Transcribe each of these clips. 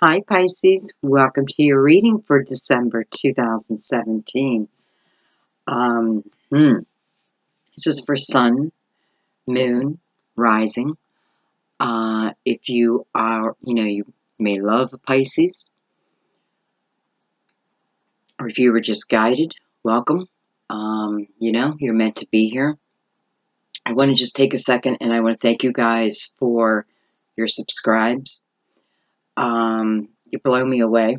Hi Pisces, welcome to your reading for December 2017. This is for Sun, Moon, Rising. If you are, you may love a Pisces, or if you were just guided, welcome. You're meant to be here. I want to just take a second and I want to thank you guys for your subscribes. You blow me away.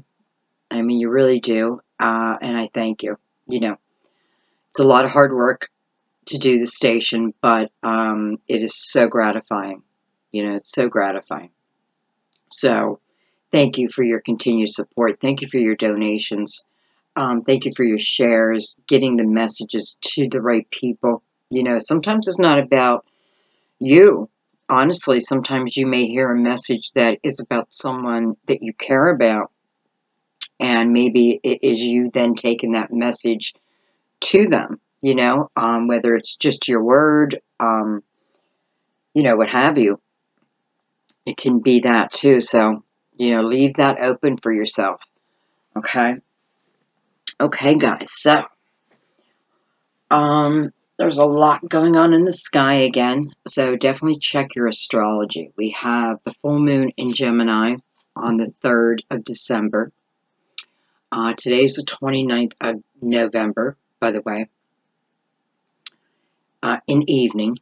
I mean, you really do. And I thank you. It's a lot of hard work to do the station, but it is so gratifying. It's so gratifying. So thank you for your continued support. Thank you for your donations. Thank you for your shares, getting the messages to the right people. Sometimes it's not about you. Honestly, sometimes you may hear a message that is about someone that you care about, and maybe it is you then taking that message to them, whether it's just your word, what have you. It can be that too. So, leave that open for yourself. Okay. Okay, guys. So, there's a lot going on in the sky again. So definitely check your astrology. We have the full moon in Gemini on the 3rd of December. Today's the 29th of November, by the way. In evening.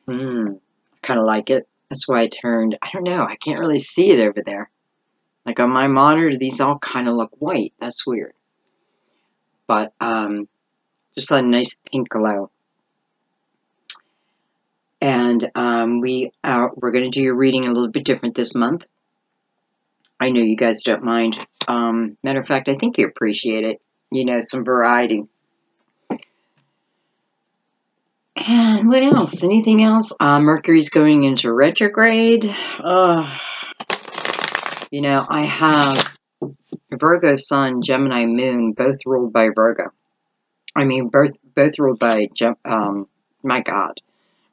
I kind of like it. That's why I turned, I don't know, I can't really see it over there. Like on my monitor, these all kind of look white. That's weird. But just a nice pink glow. And we're going to do your reading a little bit different this month. I know you guys don't mind. Matter of fact, I think you appreciate it. Some variety. And what else? Anything else? Mercury's going into retrograde. I have Virgo Sun, Gemini Moon, both ruled by Virgo. I mean, both ruled by, my God,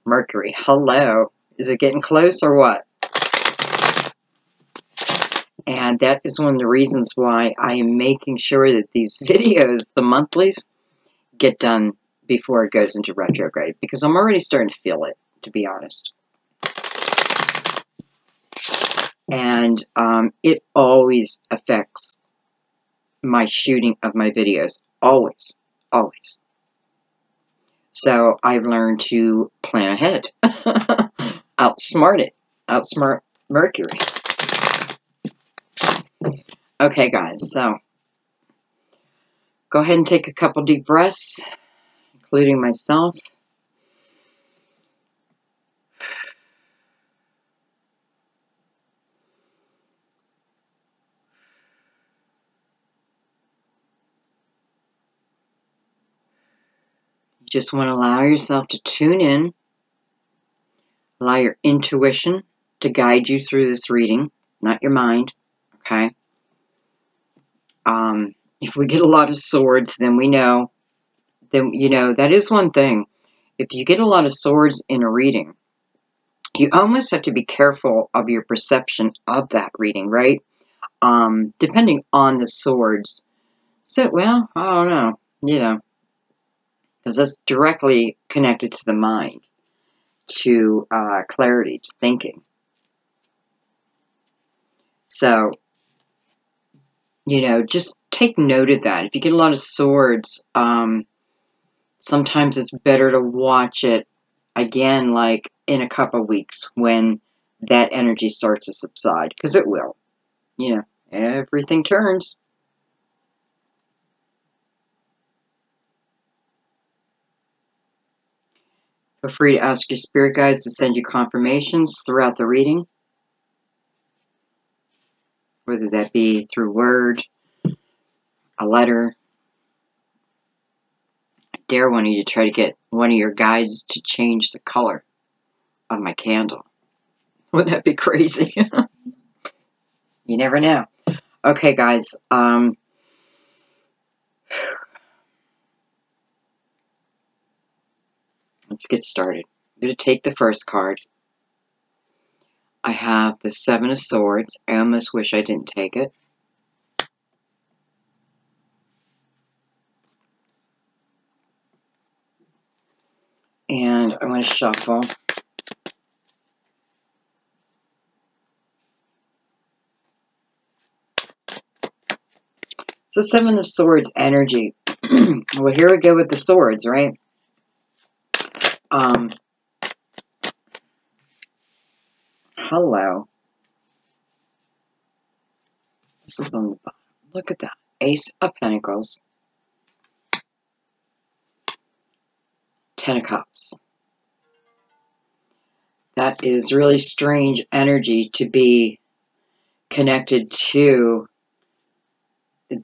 Mercury. Hello. Is it getting close or what? And that is one of the reasons why I am making sure that these videos, the monthlies, get done before it goes into retrograde. Because I'm already starting to feel it, to be honest. And it always affects my shooting of my videos. Always. Always. So I've learned to plan ahead. Outsmart it. Outsmart Mercury. Okay, guys. So go ahead and take a couple deep breaths, including myself. You just want to allow yourself to tune in. Allow your intuition to guide you through this reading, not your mind. Okay? If we get a lot of swords, then we know. Then, that is one thing. If you get a lot of swords in a reading, you almost have to be careful of your perception of that reading, right? Depending on the swords. So, well, I don't know, because that's directly connected to the mind, to clarity, to thinking. So, just take note of that. If you get a lot of swords, sometimes it's better to watch it again, like in a couple weeks when that energy starts to subside, because it will. Everything turns. Feel free to ask your spirit guides to send you confirmations throughout the reading, whether that be through word, a letter. I dare one of you to try to get one of your guides to change the color of my candle. Wouldn't that be crazy? You never know. Okay, guys. Let's get started. I'm going to take the first card. I have the Seven of Swords. I almost wish I didn't take it. And I'm going to shuffle. So Seven of Swords energy. Well, here we go with the swords, right? Hello. This is on the bottom. Look at that. Ace of Pentacles. Ten of Cups. That is really strange energy to be connected to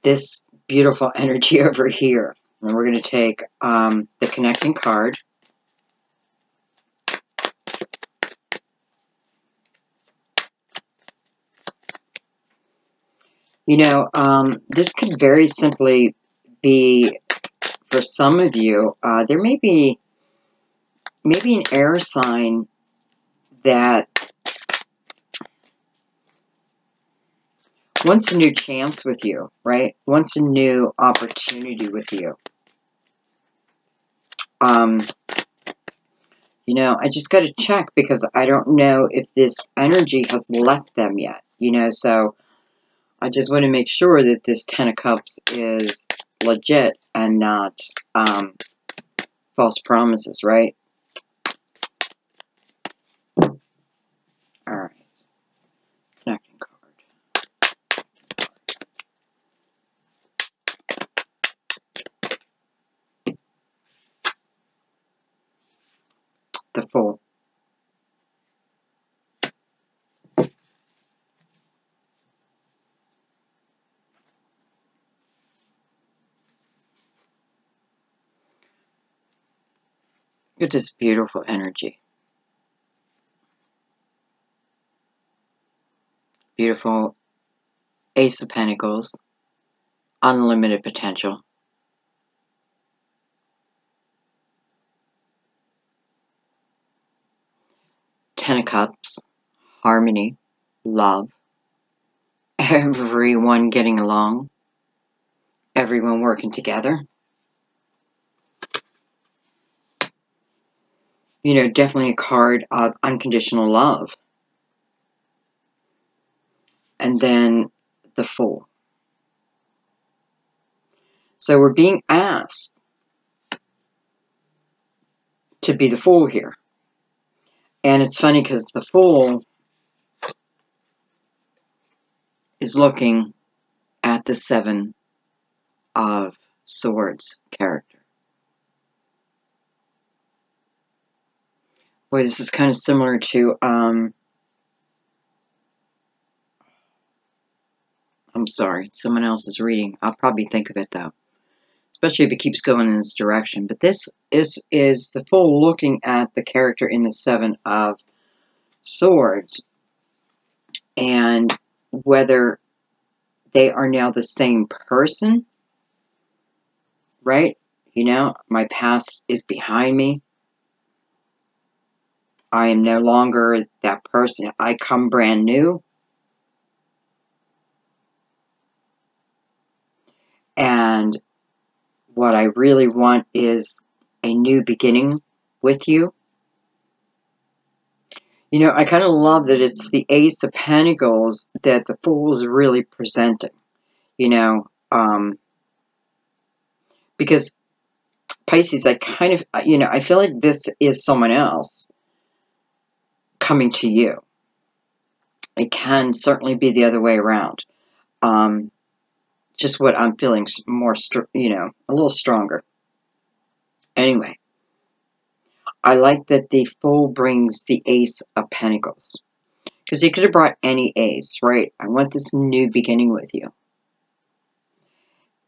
this beautiful energy over here. And we're going to take the connecting card. You know, this could very simply be, for some of you, there may be maybe an air sign that wants a new chance with you, right? Wants a new opportunity with you. You know, I just got to check because I don't know if this energy has left them yet, you know, so I just want to make sure that this Ten of Cups is legit and not false promises, right? All right. Connecting card. The Fool. Look at this beautiful energy. Beautiful Ace of Pentacles. Unlimited potential. Ten of Cups. Harmony. Love. Everyone getting along. Everyone working together. You know, definitely a card of unconditional love. And then the Fool. So we're being asked to be the Fool here. And it's funny because the Fool is looking at the Seven of Swords character. Boy, this is kind of similar to, I'm sorry, someone else is reading. I'll probably think of it though, especially if it keeps going in this direction. But this is the Fool looking at the character in the Seven of Swords and whether they are now the same person, right? You know, my past is behind me. I am no longer that person. I come brand new. And what I really want is a new beginning with you. You know, I kind of love that it's the Ace of Pentacles that the Fool is really presenting. You know, because Pisces, I kind of, you know, I feel like this is someone else coming to you. It can certainly be the other way around. Just what I'm feeling more, you know, a little stronger. Anyway, I like that the Fool brings the Ace of Pentacles. Because he could have brought any ace, right? I want this new beginning with you.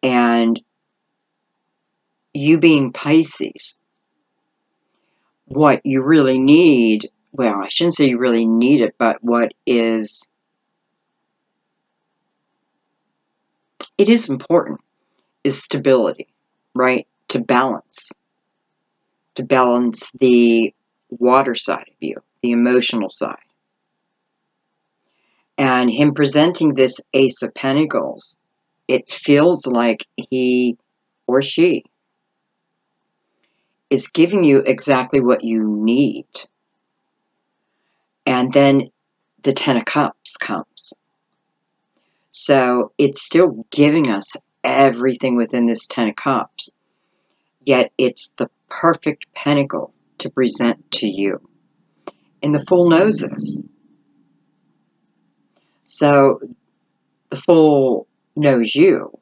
And you being Pisces, what you really need, well, I shouldn't say you really need it, but what is, it is important, is stability, right? To balance the water side of you, the emotional side. And him presenting this Ace of Pentacles, it feels like he or she is giving you exactly what you need. And then the Ten of Cups comes. So it's still giving us everything within this Ten of Cups. Yet it's the perfect pentacle to present to you. And the Fool knows this. So the Fool knows you.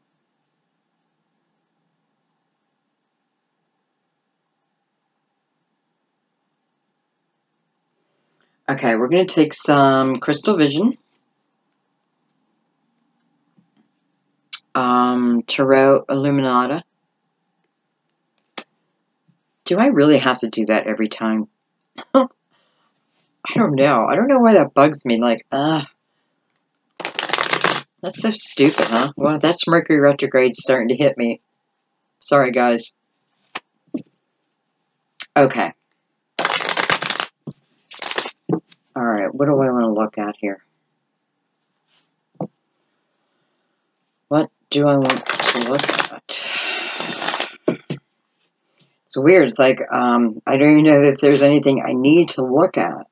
Okay, we're going to take some Crystal Vision. Tarot Illuminata. Do I really have to do that every time? I don't know. I don't know why that bugs me. Like, that's so stupid, huh? Well, that's Mercury retrograde starting to hit me. Sorry, guys. Okay. Alright, what do I want to look at here? What do I want to look at? It's weird. It's like, I don't even know if there's anything I need to look at.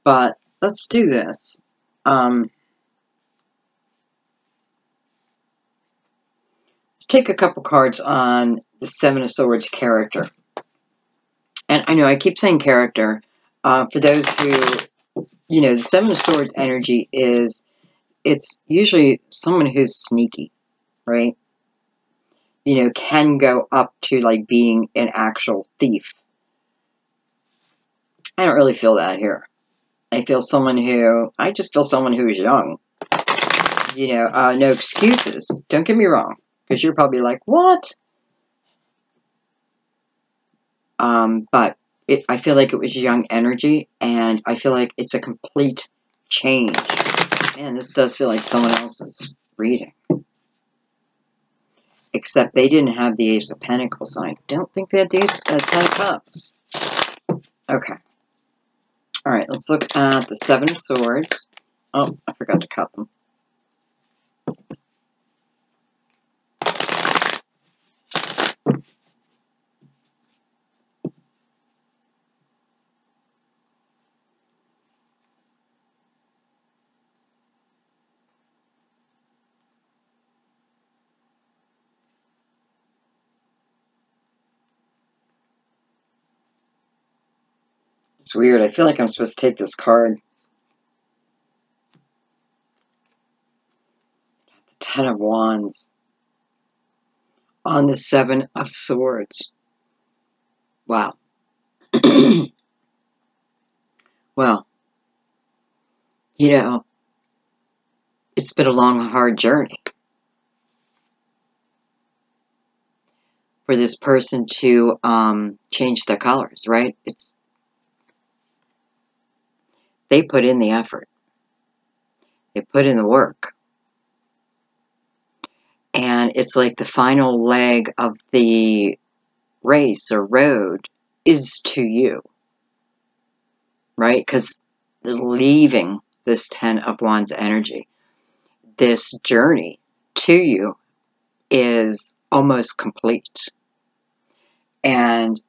But let's do this. Let's take a couple cards on the Seven of Swords character. And I know I keep saying character. For those who, you know, the Seven of Swords energy is, it's usually someone who's sneaky, right? You know, can go up to like being an actual thief. I don't really feel that here. I just feel someone who is young. You know, no excuses. Don't get me wrong. Because you're probably like, what? But I feel like it was young energy, and I feel like it's a complete change. Man, this does feel like someone else's reading. Except they didn't have the Ace of Pentacles, and I don't think they had the Ten of Cups. Okay. Alright, let's look at the Seven of Swords. Oh, I forgot to cut them. It's weird. I feel like I'm supposed to take this card. The Ten of Wands. On the Seven of Swords. Wow. Well, you know, it's been a long, hard journey for this person to change their colors, right? They put in the effort. They put in the work. And it's like the final leg of the race or road is to you, right? Because leaving this Ten of Wands energy, this journey to you is almost complete. And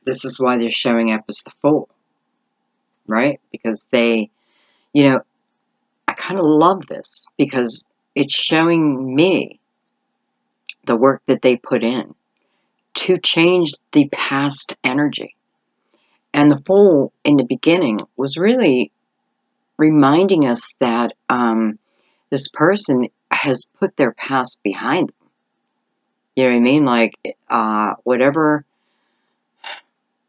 this is why they're showing up as the Fool, right? Because they, you know, I kind of love this because it's showing me the work that they put in to change the past energy. And the Fool in the beginning was really reminding us that this person has put their past behind them. You know what I mean? Like, whatever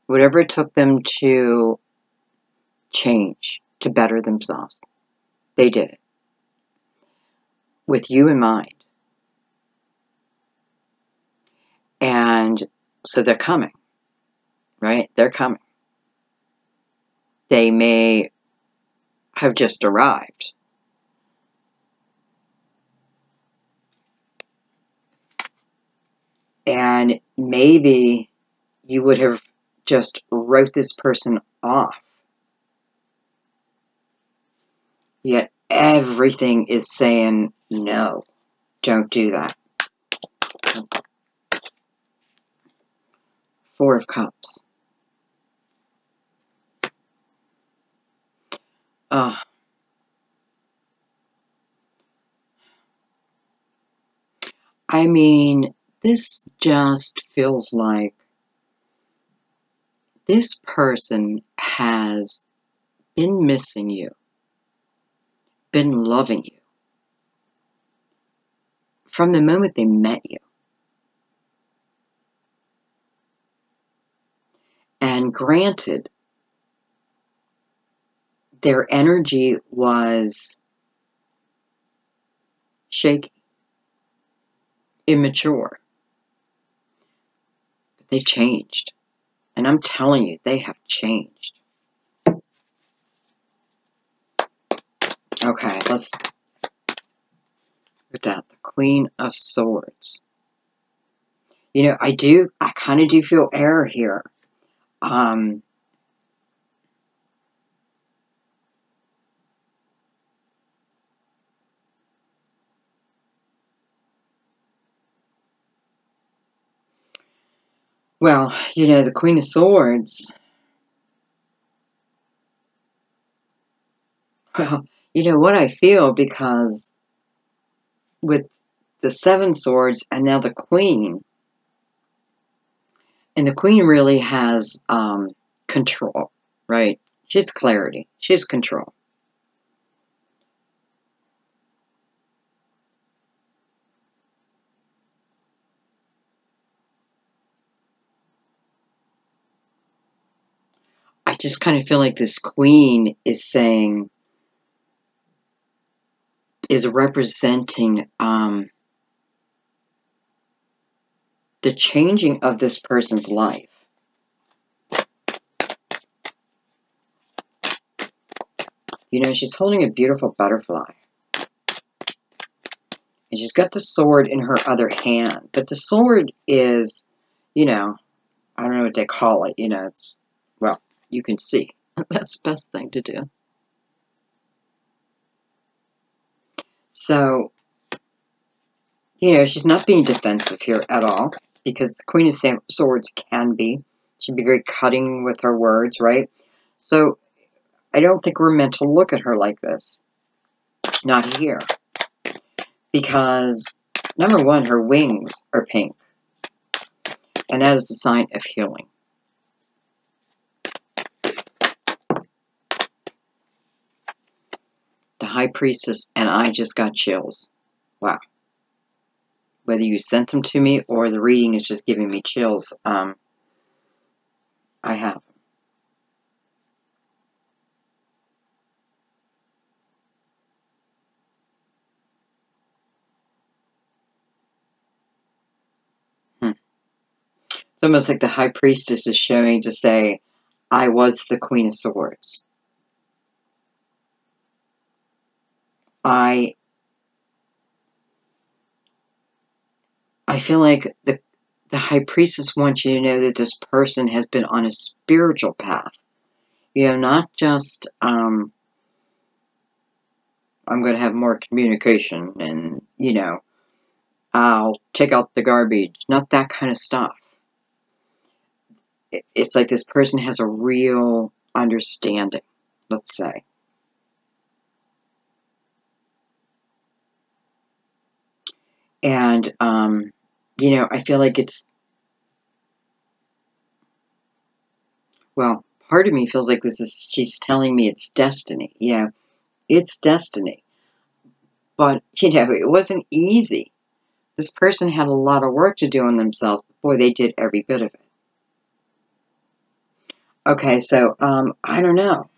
it took them to change, to better themselves, they did it. With you in mind. And so they're coming, right? They're coming. They may have just arrived. And maybe you would have just wrote this person off. Yet everything is saying, no, don't do that. Four of Cups. I mean, this just feels like this person has been missing you, been loving you from the moment they met you. And granted, their energy was shaky, immature, but they've changed. And I'm telling you, they have changed. Okay, let's look at that. The Queen of Swords. You know, I kind of do feel air here. Well, you know, the Queen of Swords, well, you know what I feel, because with the Seven Swords and now the Queen, and the Queen really has control, right? She has clarity. She has control. I just kind of feel like this Queen is saying, is representing the changing of this person's life. You know, she's holding a beautiful butterfly. And she's got the sword in her other hand. But the sword is, you know, I don't know what they call it. You know, it's, well, you can see. That's the best thing to do. So, you know, she's not being defensive here at all, because the Queen of Swords can be. She'd be very cutting with her words, right? So, I don't think we're meant to look at her like this. Not here. Because, number one, her wings are pink. And that is a sign of healing. The High Priestess, and I just got chills. Wow. Whether you sent them to me or the reading is just giving me chills, I have. It's almost like the High Priestess is showing to say, I was the Queen of Swords. I feel like the High Priestess wants you to know that this person has been on a spiritual path. You know, not just, I'm going to have more communication and, you know, I'll take out the garbage. Not that kind of stuff. It's like this person has a real understanding, let's say. And, you know, I feel like it's, well, part of me feels like she's telling me it's destiny. Yeah, it's destiny. But, you know, it wasn't easy. This person had a lot of work to do on themselves before they did every bit of it. Okay, so, I don't know.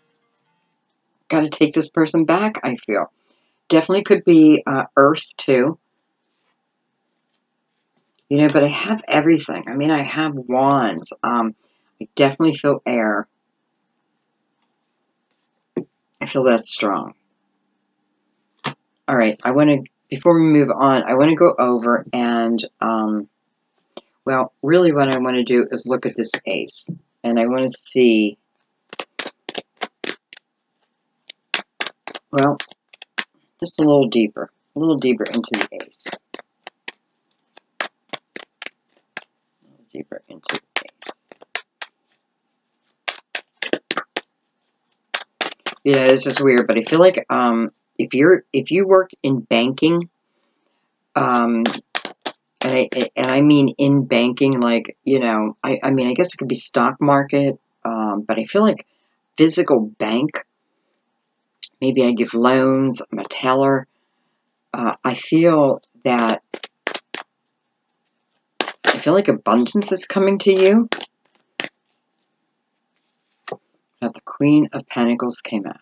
Got to take this person back, I feel. Definitely could be Earth, too. You know, but I have everything. I mean, I have wands. I definitely feel air. I feel that strong. All right, before we move on, I want to go over and, well, really what I want to do is look at this ace. And I want to see, well, just a little deeper into the Ace. A little deeper into the Ace. You know, this is weird, but I feel like if you work in banking, and I mean in banking, like, you know, I mean, I guess it could be stock market, but I feel like physical bank. Maybe I give loans. I'm a teller. I feel like abundance is coming to you. Now the Queen of Pentacles came out.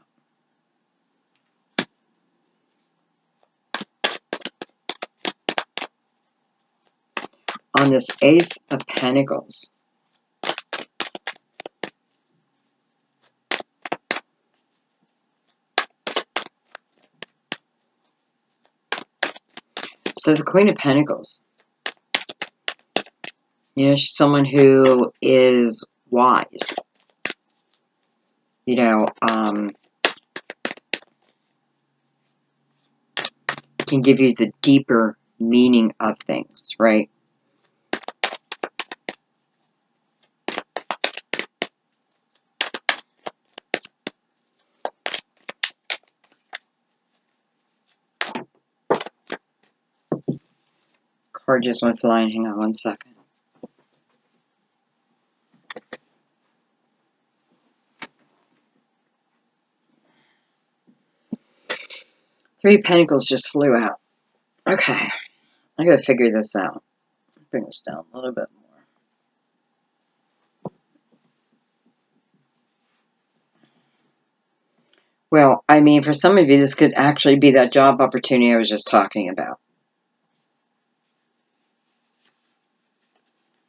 On this Ace of Pentacles, so the Queen of Pentacles, you know, she's someone who is wise. You know, can give you the deeper meaning of things, right? Card just went flying. Hang on one second. Three of Pentacles just flew out. Okay, I gotta figure this out. Bring this down a little bit more. Well, I mean, for some of you, this could actually be that job opportunity I was just talking about.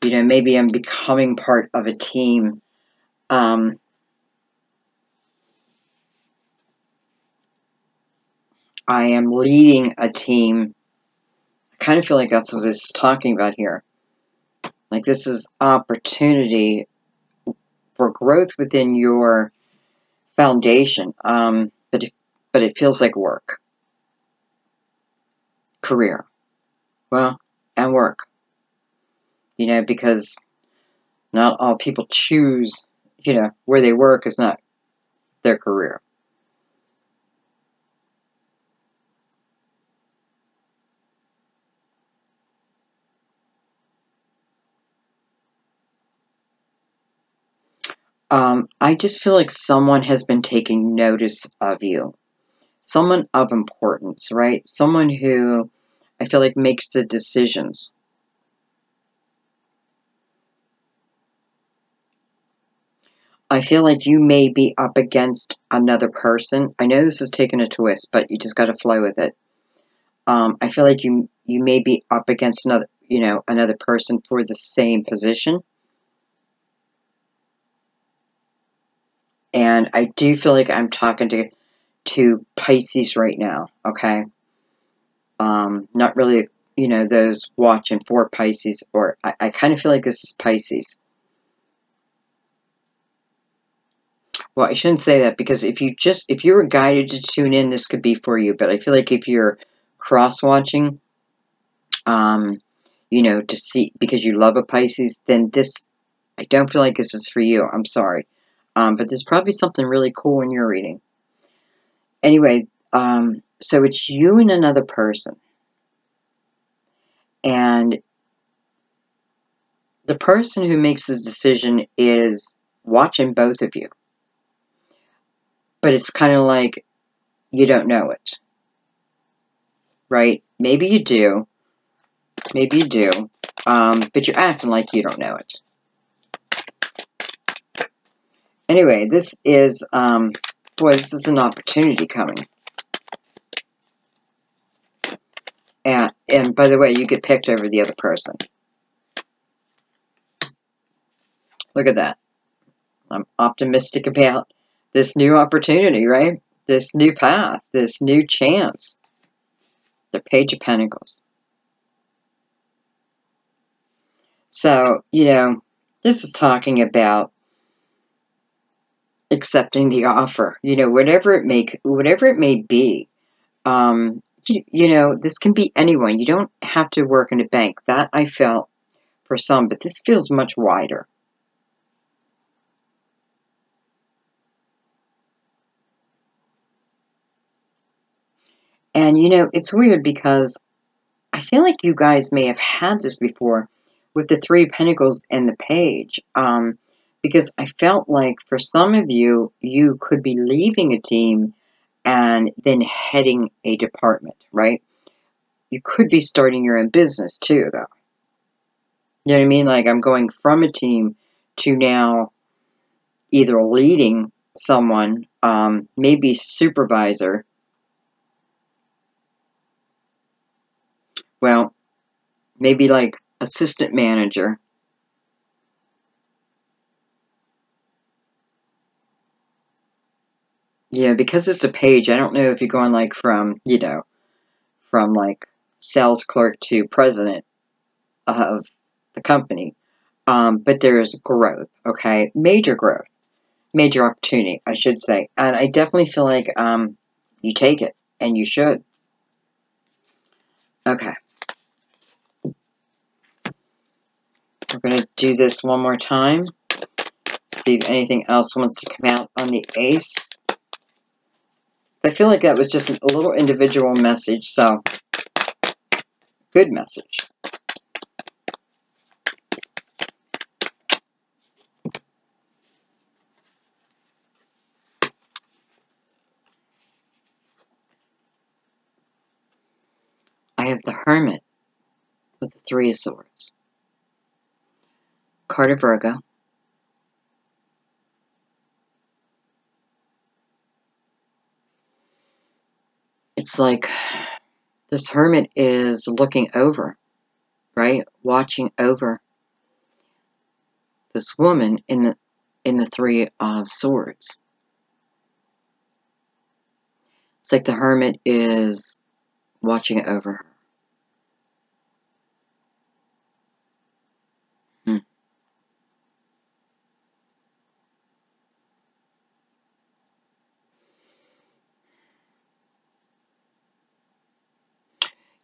You know, maybe I'm becoming part of a team. I am leading a team. I kind of feel like that's what it's talking about here. Like, this is opportunity for growth within your foundation. But it feels like work. Career. Well, and work. You know, because not all people choose, you know, where they work is not their career. I just feel like someone has been taking notice of you. Someone of importance, right? Someone who I feel like makes the decisions. I feel like you may be up against another person. I know this is taking a twist, but you just got to flow with it. I feel like you may be up against another person for the same position. And I do feel like I'm talking to Pisces right now, okay? Not really, you know, those watching for Pisces, or I kind of feel like this is Pisces. Well, I shouldn't say that, because if you were guided to tune in, this could be for you. But I feel like if you're cross-watching, you know, to see, because you love a Pisces, then this, I don't feel like this is for you. I'm sorry. But there's probably something really cool in your reading. Anyway, so it's you and another person. And the person who makes the decision is watching both of you. But it's kind of like you don't know it. Right? Maybe you do. Maybe you do. But you're acting like you don't know it. Anyway, this is, boy, this is an opportunity coming. And by the way, you get picked over the other person. Look at that. I'm optimistic about this new opportunity, right? This new path, this new chance. The Page of Pentacles. So, you know, this is talking about accepting the offer. You know, whatever it may be. You know, this can be anyone. You don't have to work in a bank. That I felt for some, but this feels much wider. And you know, it's weird because I feel like you guys may have had this before with the Three of Pentacles and the Page. Because I felt like for some of you, you could be leaving a team and then heading a department, right? You could be starting your own business too, though. You know what I mean? Like I'm going from a team to now either leading someone, maybe supervisor. Well, maybe like assistant manager. Yeah, because it's a page, I don't know if you're going like from, you know, from like sales clerk to president of the company. But there's growth, okay? Major growth, major opportunity, I should say. And I definitely feel like you take it, and you should. Okay. We're going to do this one more time. See if anything else wants to come out on the Ace. I feel like that was just a little individual message, so good message. I have the Hermit with the Three of Swords. Card of Virgo. It's like this Hermit is looking over, right? Watching over this woman in the Three of Swords. It's like the Hermit is watching over her.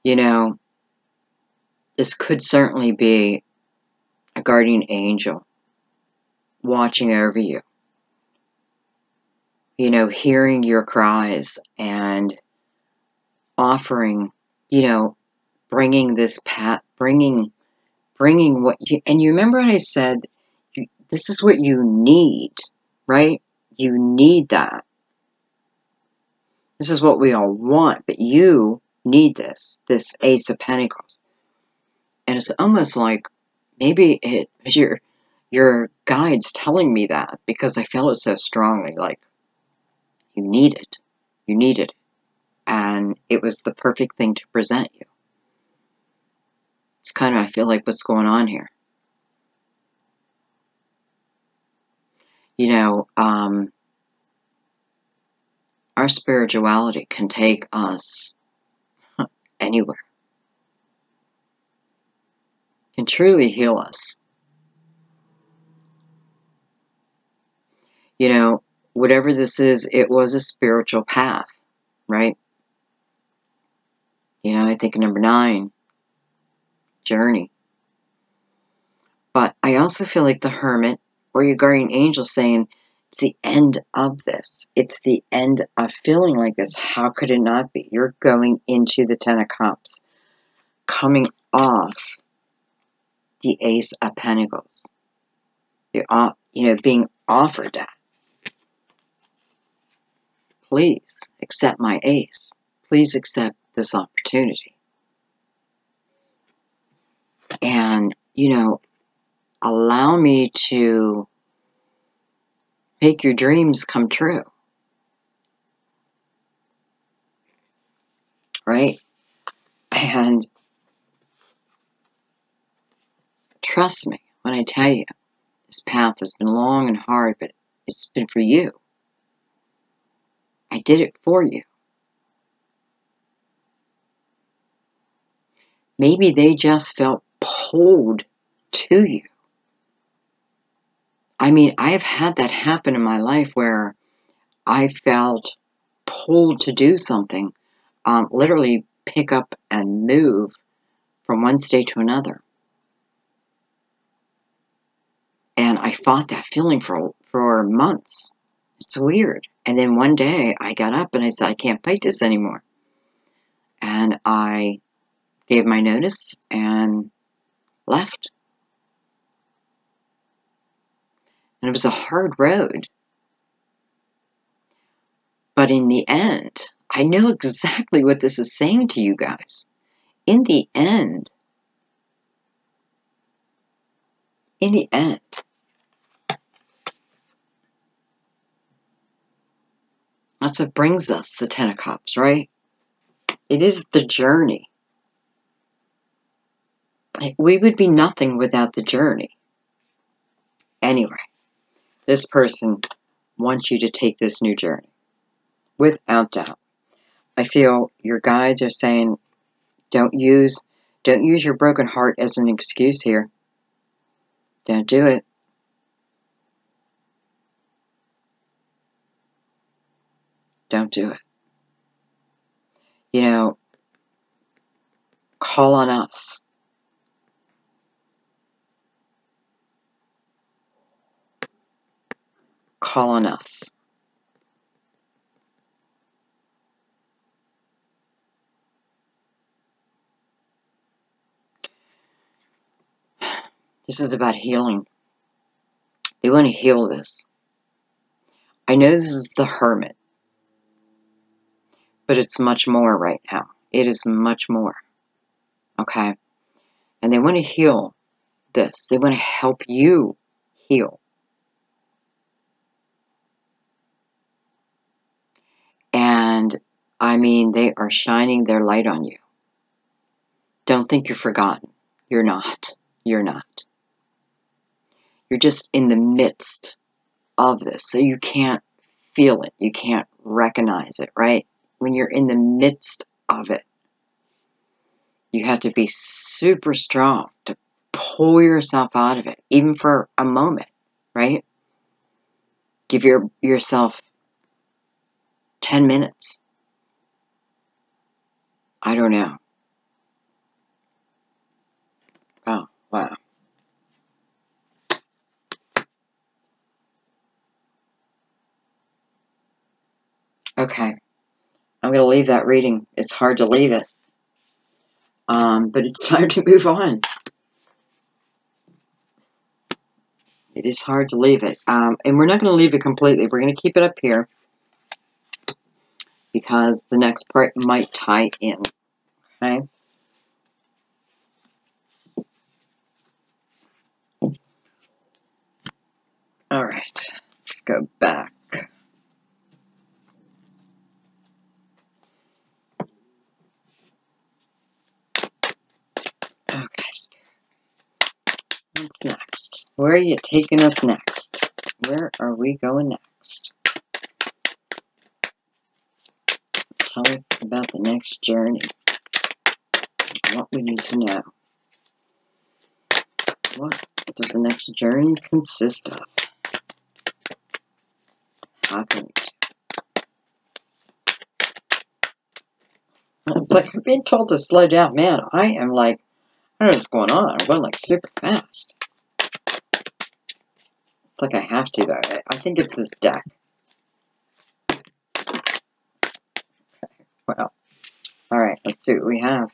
You know, this could certainly be a guardian angel watching over you. You know, hearing your cries and offering, you know, bringing this bringing what you, and you remember what I said, this is what you need, right? You need that. This is what we all want, but you need this Ace of Pentacles. And it's almost like maybe your guide's telling me that because I felt it so strongly, like you need it. You need it. And it was the perfect thing to present you. It's kind of, I feel like, what's going on here. You know, our spirituality can take us anywhere. Can truly heal us. You know, whatever this is, it was a spiritual path, right? You know, I think number 9, journey. But I also feel like the Hermit or your guardian angel saying, it's the end of this. It's the end of feeling like this. How could it not be? You're going into the Ten of Cups, coming off the Ace of Pentacles. You're, you know, being offered that. Please accept my Ace. Please accept this opportunity. And, you know, allow me to make your dreams come true. Right? And trust me when I tell you, this path has been long and hard, but it's been for you. I did it for you. Maybe they just felt pulled to you. I mean, I have had that happen in my life where I felt pulled to do something, literally pick up and move from one state to another. And I fought that feeling for months. It's weird. And then one day I got up and I said, I can't fight this anymore. And I gave my notice and left. And it was a hard road. But in the end, I know exactly what this is saying to you guys. In the end, that's what brings us the Ten of Cups, right? It is the journey. We would be nothing without the journey. Anyway, this person wants you to take this new journey. Without doubt. I feel your guides are saying, don't use your broken heart as an excuse here. Don't do it. Don't do it. You know, call on us. Call on us. This is about healing. They want to heal this. I know this is the Hermit, but it's much more right now. It is much more. Okay? And they want to heal this. They want to help you heal. And, I mean, they are shining their light on you. Don't think you're forgotten. You're not. You're not. You're just in the midst of this, so you can't feel it. You can't recognize it, right? When you're in the midst of it, you have to be super strong to pull yourself out of it, even for a moment, right? Give yourself 10 minutes. I don't know. Oh, wow. Okay. I'm going to leave that reading. It's hard to leave it. But it's time to move on. It is hard to leave it. And we're not going to leave it completely. We're going to keep it up here because the next part might tie in. Okay? All right. Let's go back. Okay, Spirit. What's next? Where are you taking us next? Where are we going next? Tell us about the next journey. What we need to know. What does the next journey consist of? How can we do? It's like I'm being told to slow down. Man, I am like, I don't know what's going on. I'm going like super fast. It's like I have to though. I think it's this deck. Well, alright, let's see what we have.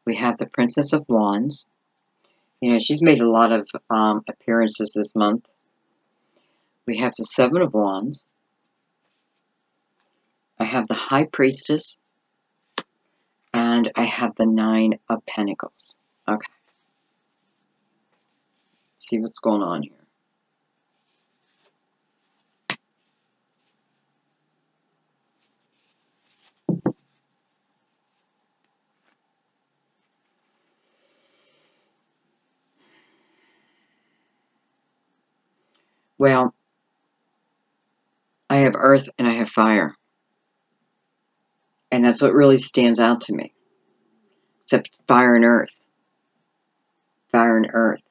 We have the Princess of Wands. You know, she's made a lot of appearances this month. We have the Seven of Wands. I have the High Priestess. And I have the Nine of Pentacles. Okay. Let's see what's going on here. Well, I have earth and I have fire. And that's what really stands out to me. Except fire and earth. fire and earth.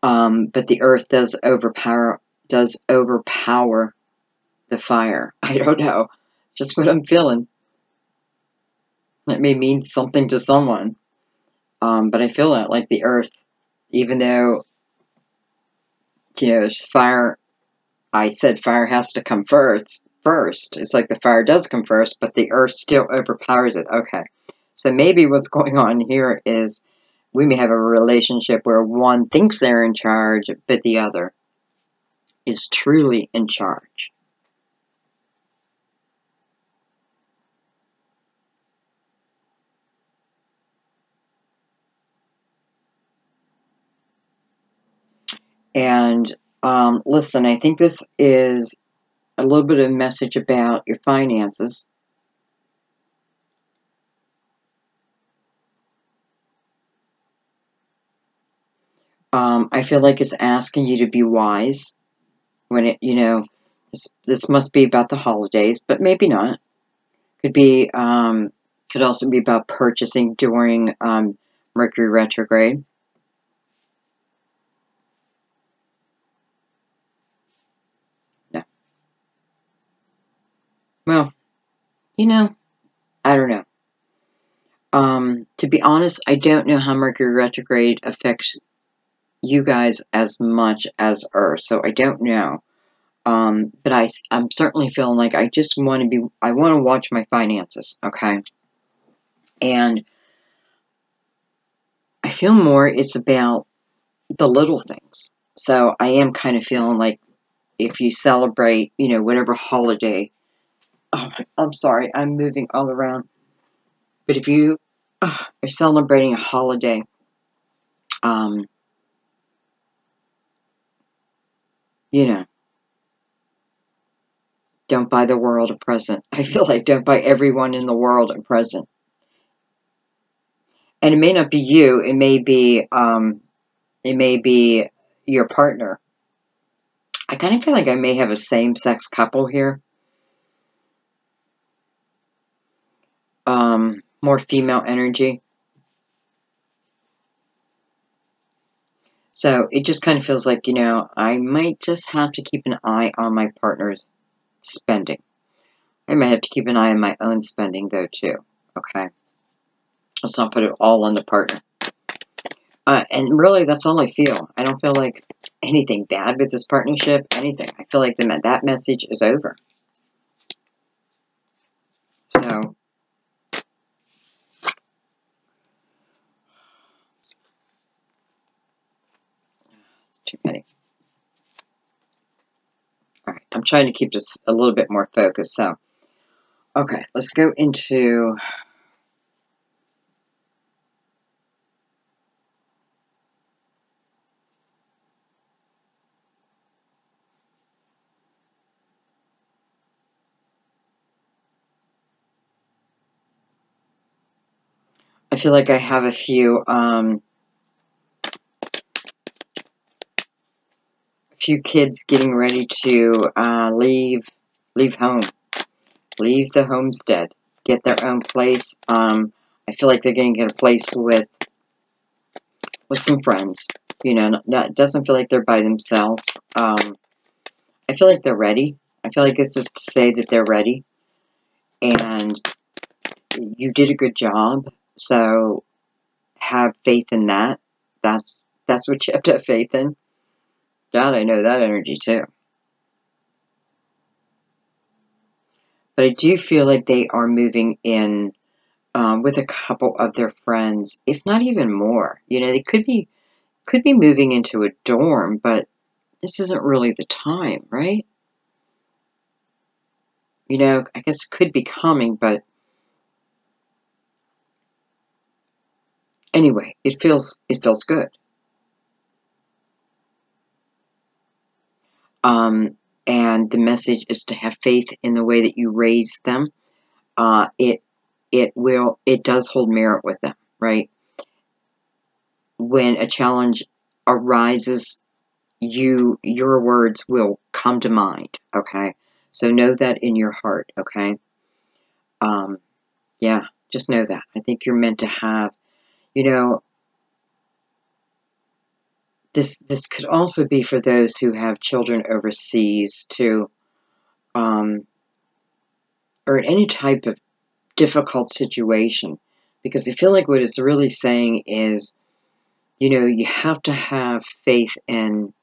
But the earth does overpower the fire. I don't know. Just what I'm feeling. It may mean something to someone. But I feel that like the earth, even though, there's fire, I said fire has to come first. It's like the fire does come first, but the earth still overpowers it. Okay. So maybe what's going on here is we may have a relationship where one thinks they're in charge, but the other is truly in charge. And listen, I think this is a little bit of a message about your finances. I feel like it's asking you to be wise when it, this must be about the holidays, but maybe not. Could be, could also be about purchasing during Mercury retrograde. No. Well, I don't know. To be honest, I don't know how Mercury retrograde affects you guys as much as Earth, so I don't know. But I'm certainly feeling like I want to watch my finances, okay? And I feel more it's about the little things. So I am kind of feeling like if you celebrate, whatever holiday, oh, I'm sorry, I'm moving all around. But if you are celebrating a holiday, don't buy the world a present. I feel like don't buy everyone in the world a present. And it may not be you. It may be your partner. I kind of feel like I may have a same-sex couple here. More female energy. So it just kind of feels like, I might just have to keep an eye on my partner's spending. I might have to keep an eye on my own spending, though, too. Okay? Let's not put it all on the partner. And really, that's all I feel. I don't feel like anything bad with this partnership, anything. I feel like that message is over. So, too many. All right, I'm trying to keep this a little bit more focused. So, okay, let's go into... I feel like I have a few kids getting ready to leave home, leave the homestead, get their own place. I feel like they're going to get a place with some friends. It doesn't feel like they're by themselves. I feel like they're ready. I feel like this is to say that they're ready, and you did a good job. So have faith in that. That's what you have to have faith in. God, I know that energy too. But I do feel like they are moving in with a couple of their friends, if not even more. They could be moving into a dorm, but this isn't really the time, right? I guess it could be coming, but anyway, it feels good. And the message is to have faith in the way that you raise them. It does hold merit with them, right? When a challenge arises, your words will come to mind, okay? So know that in your heart, okay? Yeah, just know that. I think you're meant to have, You know, this could also be for those who have children overseas too, or in any type of difficult situation. Because I feel like what it's really saying is, you know, you have to have faith in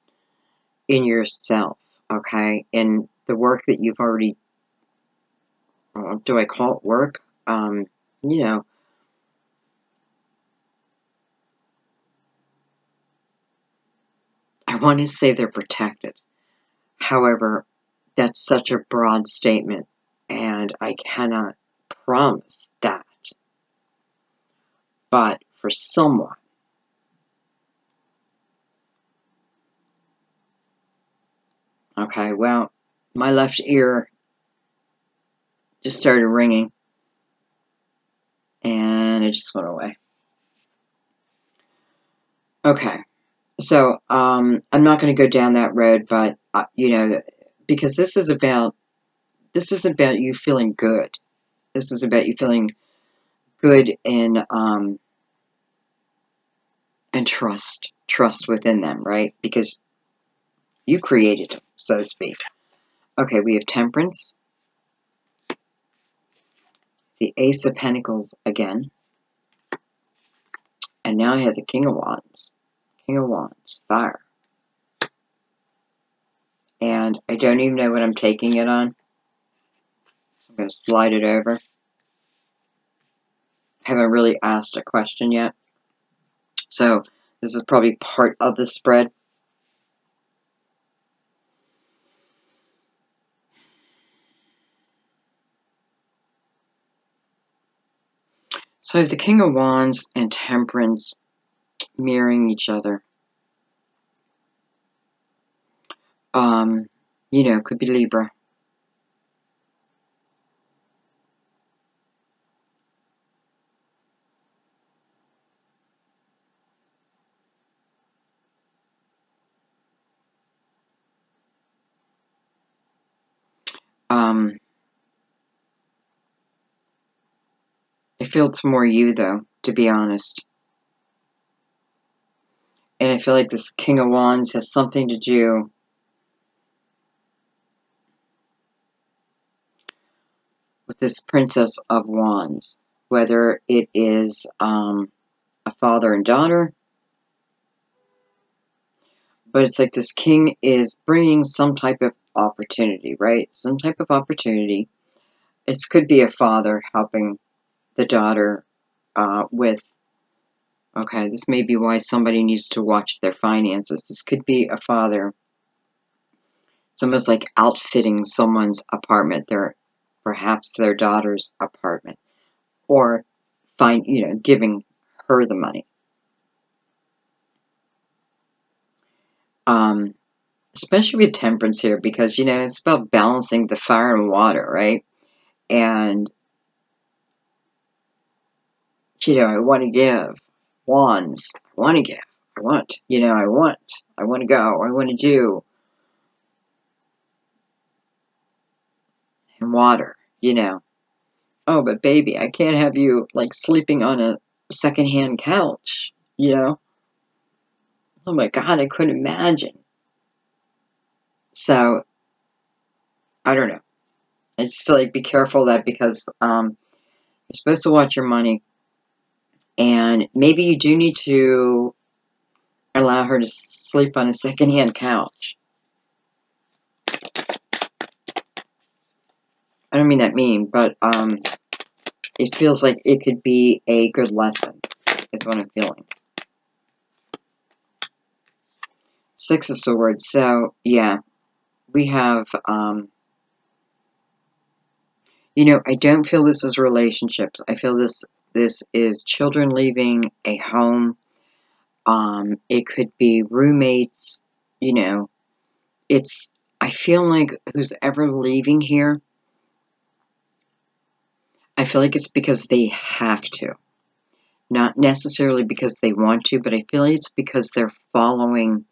yourself, okay? In the work that you've already, do I call it work? You know, I want to say they're protected. However, that's such a broad statement, and I cannot promise that. But for someone, okay, well, my left ear just started ringing, and it just went away. Okay, so I'm not going to go down that road, but you know, because this is about you feeling good. This is about you feeling good and trust within them, right? Because you created them, so to speak. Okay, we have Temperance, the Ace of Pentacles again, and now I have the King of Wands. King of Wands, fire. And I don't even know what I'm taking it on. So I'm going to slide it over. I haven't really asked a question yet. So this is probably part of the spread. So the King of Wands and Temperance mirroring each other. You know, could be Libra. I feel it's more you, though, to be honest. And I feel like this King of Wands has something to do with this Princess of Wands. Whether it is a father and daughter, but it's like this king is bringing some type of opportunity, right? Some type of opportunity. It could be a father helping the daughter with, okay, this may be why somebody needs to watch their finances. This could be a father. It's almost like outfitting someone's apartment, perhaps their daughter's apartment, or giving her the money. Especially with Temperance here, because, it's about balancing the fire and water, right? And, I want to give wands. I want to give. I want to go. I want to do. And water, Oh, but baby, I can't have you, like, sleeping on a secondhand couch, Oh my God, I couldn't imagine. So, I don't know. I just feel like be careful of that, because you're supposed to watch your money, and maybe you do need to allow her to sleep on a secondhand couch. I don't mean that mean, but it feels like it could be a good lesson, is what I'm feeling. Six of Swords. So, yeah, we have, I don't feel this is relationships. I feel this is children leaving a home. It could be roommates, I feel like who's ever leaving here, I feel like it's because they have to. Not necessarily because they want to, but I feel like it's because they're following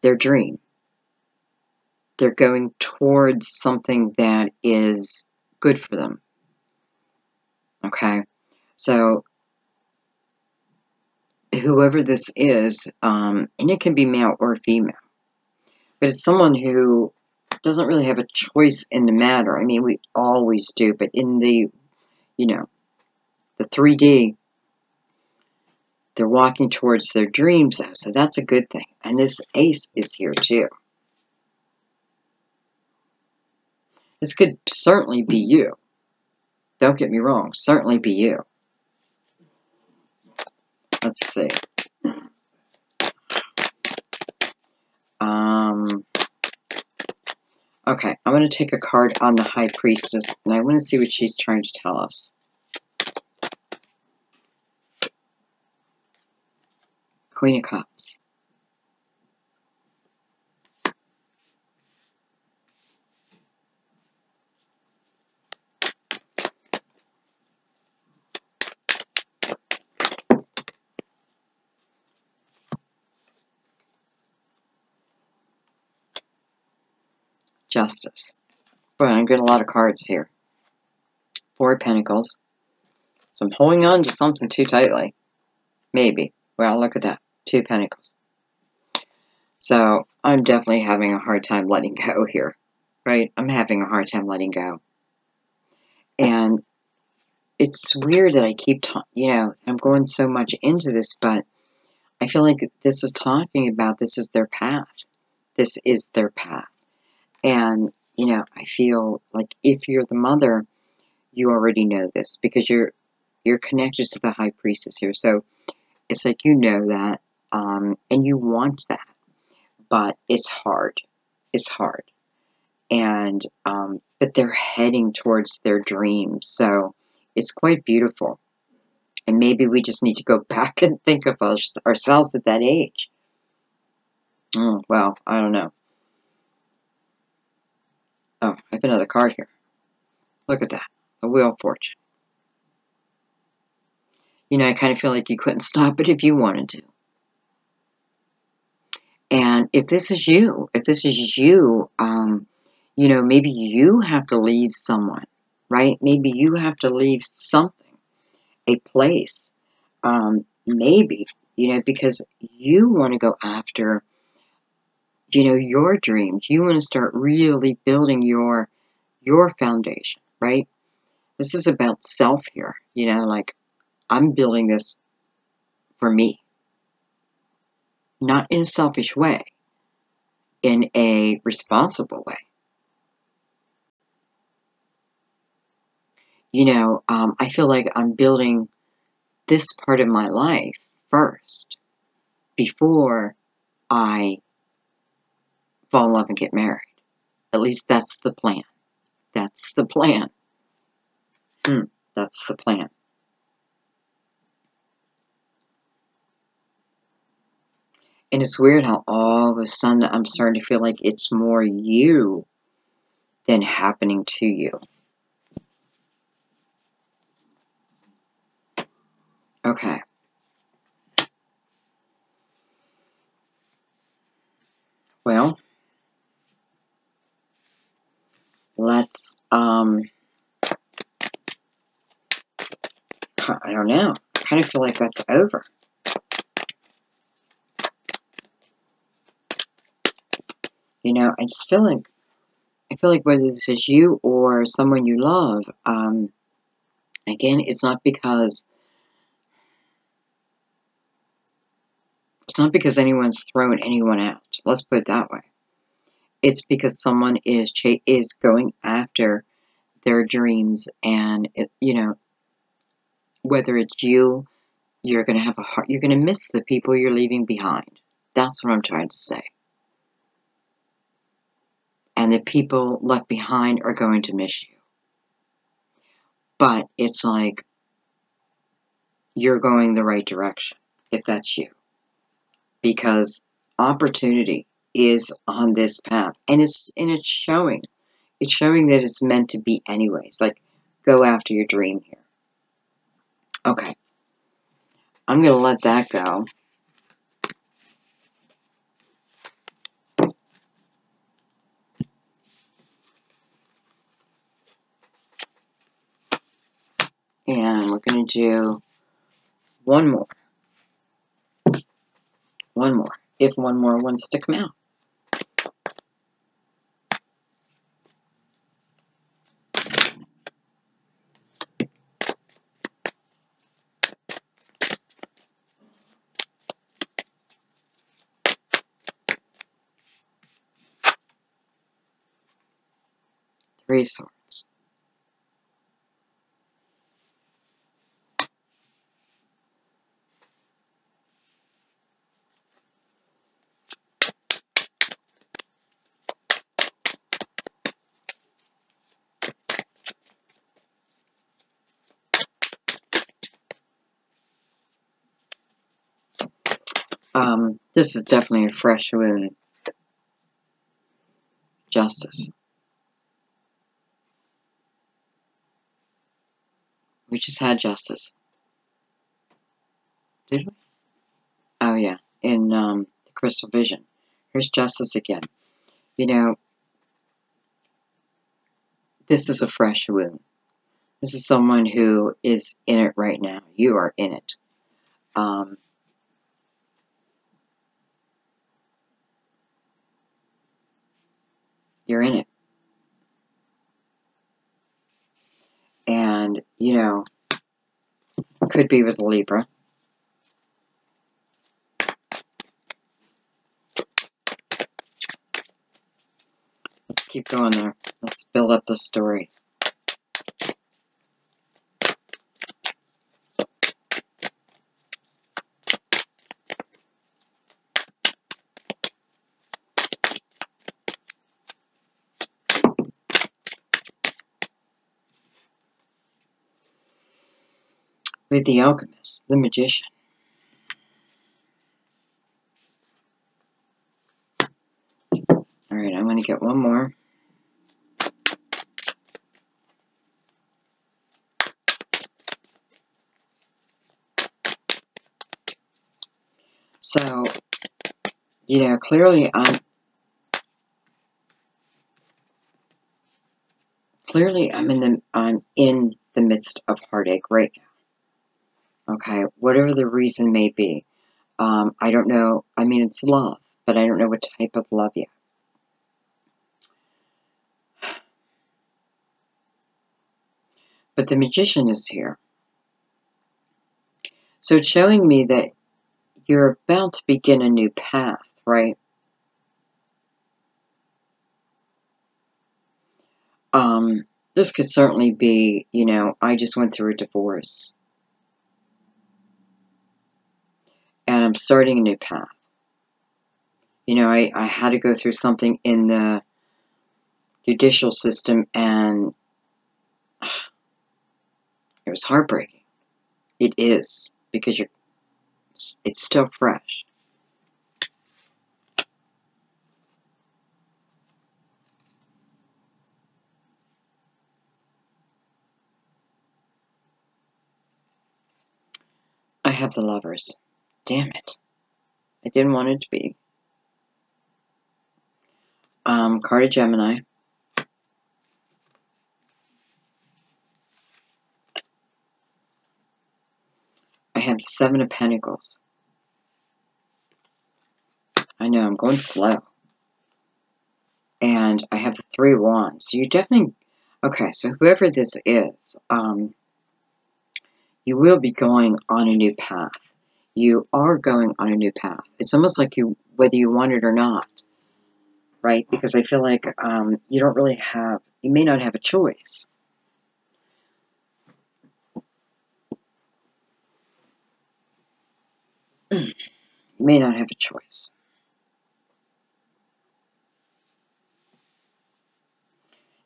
their dream. They're going towards something that is good for them. Okay? So, whoever this is, and it can be male or female, but it's someone who doesn't really have a choice in the matter. I mean, we always do, but in the, you know, the 3D, they're walking towards their dreams, though, so that's a good thing. And this ace is here, too. This could certainly be you. Don't get me wrong, certainly be you. Let's see. Okay, I'm going to take a card on the High Priestess, and I want to see what she's trying to tell us. Queen of Cups. Justice. Boy, I'm getting a lot of cards here. Four of Pentacles. So I'm holding on to something too tightly. Maybe. Well, look at that. Two Pentacles. So I'm definitely having a hard time letting go here. Right? I'm having a hard time letting go. And it's weird that I keep, I'm going so much into this, but I feel like this is talking about this is their path. This is their path. And, I feel like if you're the mother, you already know this because you're connected to the High Priestess here. So it's like you know that, and you want that, but it's hard. It's hard. And, but they're heading towards their dreams. So it's quite beautiful. And maybe we just need to go back and think of ourselves at that age. Well, I don't know. Oh, I have another card here. Look at that. The Wheel of Fortune. I kind of feel like you couldn't stop it if you wanted to. And if this is you, maybe you have to leave someone, right? Maybe you have to leave something, a place, maybe, because you want to go after, your dreams. You want to start really building your foundation, right? This is about self here, like I'm building this for me, not in a selfish way, in a responsible way. I feel like I'm building this part of my life first before I fall in love and get married. At least that's the plan. That's the plan. That's the plan. And it's weird how all of a sudden I'm starting to feel like it's more you than happening to you. Okay. Well, let's, I don't know. I kind of feel like that's over. I just feel like, whether this is you or someone you love, again, it's not because anyone's thrown anyone out. Let's put it that way. It's because someone is going after their dreams, and whether it's you, you're going to have you're going to miss the people you're leaving behind. That's what I'm trying to say. And the people left behind are going to miss you. But it's like you're going the right direction if that's you. Because opportunity is on this path, and it's showing. It's showing that it's meant to be anyways. Like, go after your dream here. Okay. I'm going to let that go. And we're going to do one more. one more, if one more wants to come out. Three Swords. This is definitely a fresh wound. Justice. We just had Justice. Did we? Oh, yeah. In the Crystal Vision. Here's Justice again. You know, this is a fresh wound. This is someone who is in it right now. You are in it. You're in it. And, you know, could be with a Libra. Let's keep going there. Let's build up the story. With the Alchemist, the Magician. Alright, I'm going to get one more. So, you know, clearly I'm in the midst of heartache right now. Okay, whatever the reason may be. I don't know. I mean, it's love, but I don't know what type of love yet. But the Magician is here. So it's showing me that you're about to begin a new path, right? This could certainly be, you know, I just went through a divorce. And I'm starting a new path. You know, I had to go through something in the judicial system, and it was heartbreaking. It is, because it's still fresh. I have the Lovers. Damn it. I didn't want it to be. Card of Gemini. I have the Seven of Pentacles. I know, I'm going slow. And I have the Three of Wands. So you definitely... Okay, so whoever this is, you will be going on a new path. You are going on a new path. It's almost like whether you want it or not, right? Because I feel like you don't really have, you may not have a choice. You may not have a choice.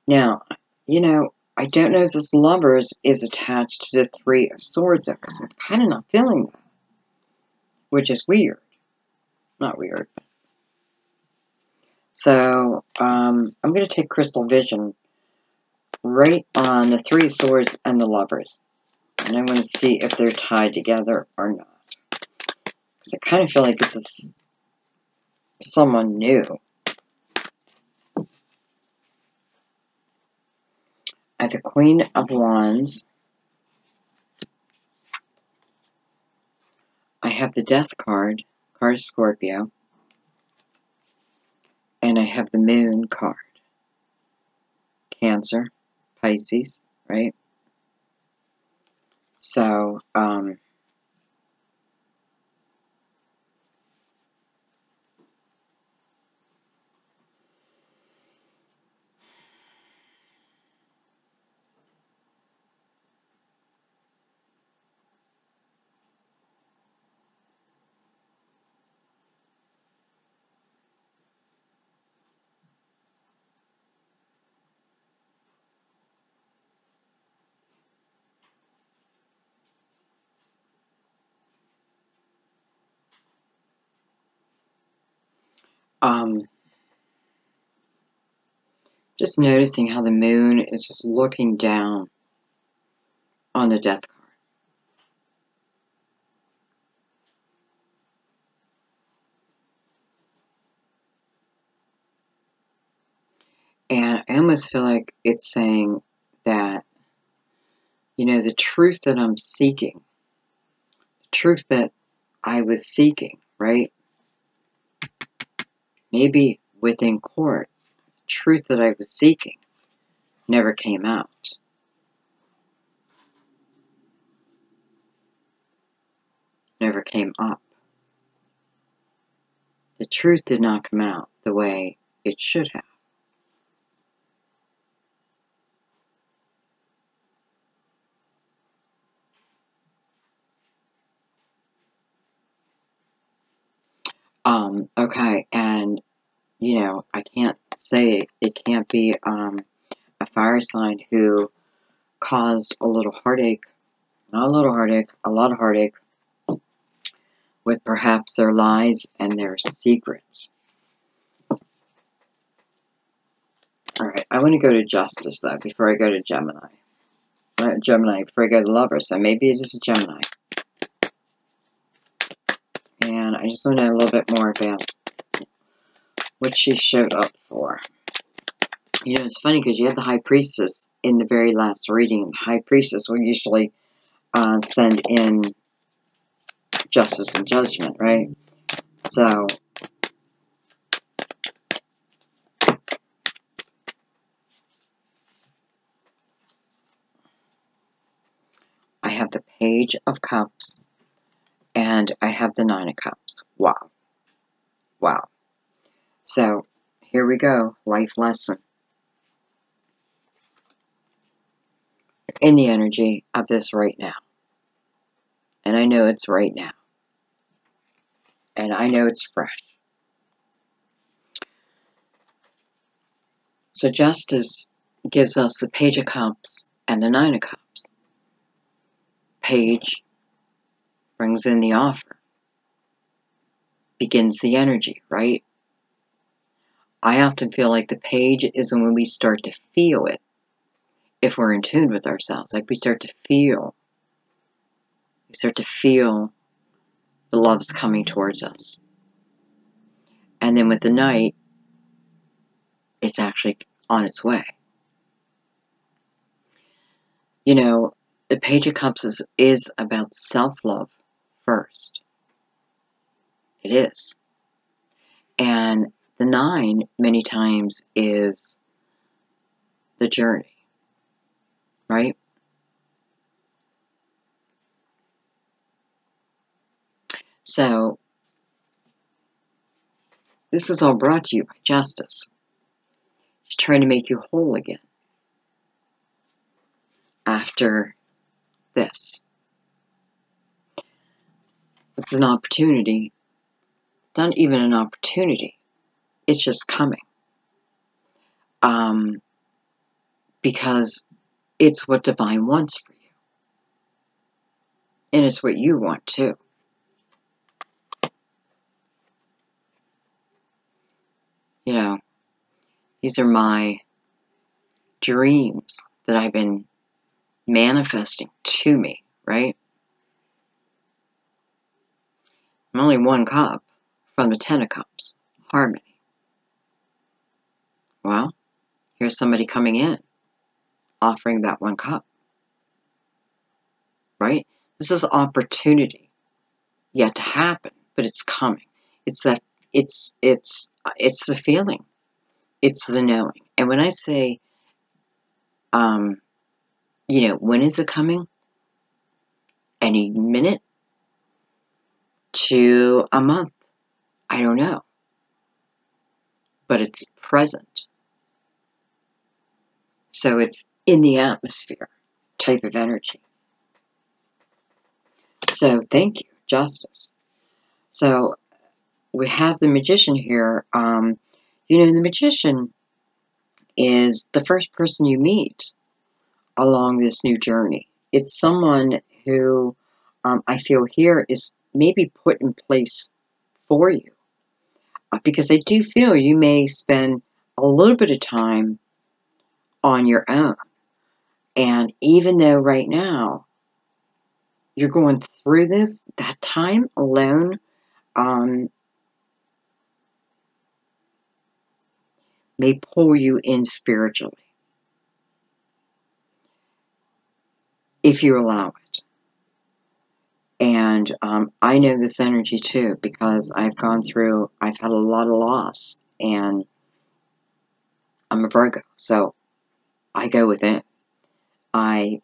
Now, you know, I don't know if this Lovers is attached to the Three of Swords, because I'm kind of not feeling that, which is weird. Not weird. So, I'm going to take Crystal Vision right on the Three of Swords and the Lovers. And I want to see if they're tied together or not. Because I kind of feel like this is someone new. I have the Queen of Wands. I have the Death card card is Scorpio. And I have the Moon card. Cancer, Pisces, right? So, just noticing how the Moon is just looking down on the Death card. And I almost feel like it's saying that, you know, the truth that I'm seeking, the truth that I was seeking, right? Maybe within court, the truth that I was seeking never came out. Never came up. The truth did not come out the way it should have. Okay, and, you know, I can't say it can't be a fire sign who caused a little heartache, not a little heartache, a lot of heartache, with perhaps their lies and their secrets. Alright, I want to go to Justice, though, before I go to Gemini. Gemini, before I go to Lovers, so maybe it is a Gemini. And I just want to know a little bit more about what she showed up for. You know, it's funny because you have the High Priestess in the very last reading. The High Priestess will usually send in justice and judgment, right? So, I have the Page of Cups, and I have the Nine of Cups. Wow. Wow. So, here we go. Life lesson. In the energy of this right now. And I know it's right now. And I know it's fresh. So Justice gives us the Page of Cups and the Nine of Cups. Page brings in the offer. Begins the energy, right? I often feel like the Page is when we start to feel it. If we're in tune with ourselves, like we start to feel the love's coming towards us. And then with the Knight, it's actually on its way. You know, the Page of Cups is about self-love first. It is. And the Nine, many times, is the journey, right? So, this is all brought to you by Justice. She's trying to make you whole again after this. It's an opportunity. It's not even an opportunity. It's just coming. Because it's what Divine wants for you. And it's what you want too. You know, these are my dreams that I've been manifesting to me, right? I'm only one cup from the Ten of Cups. Harmony. Well, here's somebody coming in, offering that one cup. Right? This is opportunity yet to happen, but it's coming. It's that, it's the feeling. It's the knowing. And when I say, when is it coming? Any minute to a month. I don't know. But it's present. So it's in the atmosphere type of energy. So thank you, Justice. So we have the Magician here. The Magician is the first person you meet along this new journey. It's someone who I feel here is maybe put in place for you. Because I do feel you may spend a little bit of time on your own. And even though right now you're going through this, that time alone may pull you in spiritually, if you allow it. And I know this energy too, because I've had a lot of loss, and I'm a Virgo, so I go within. I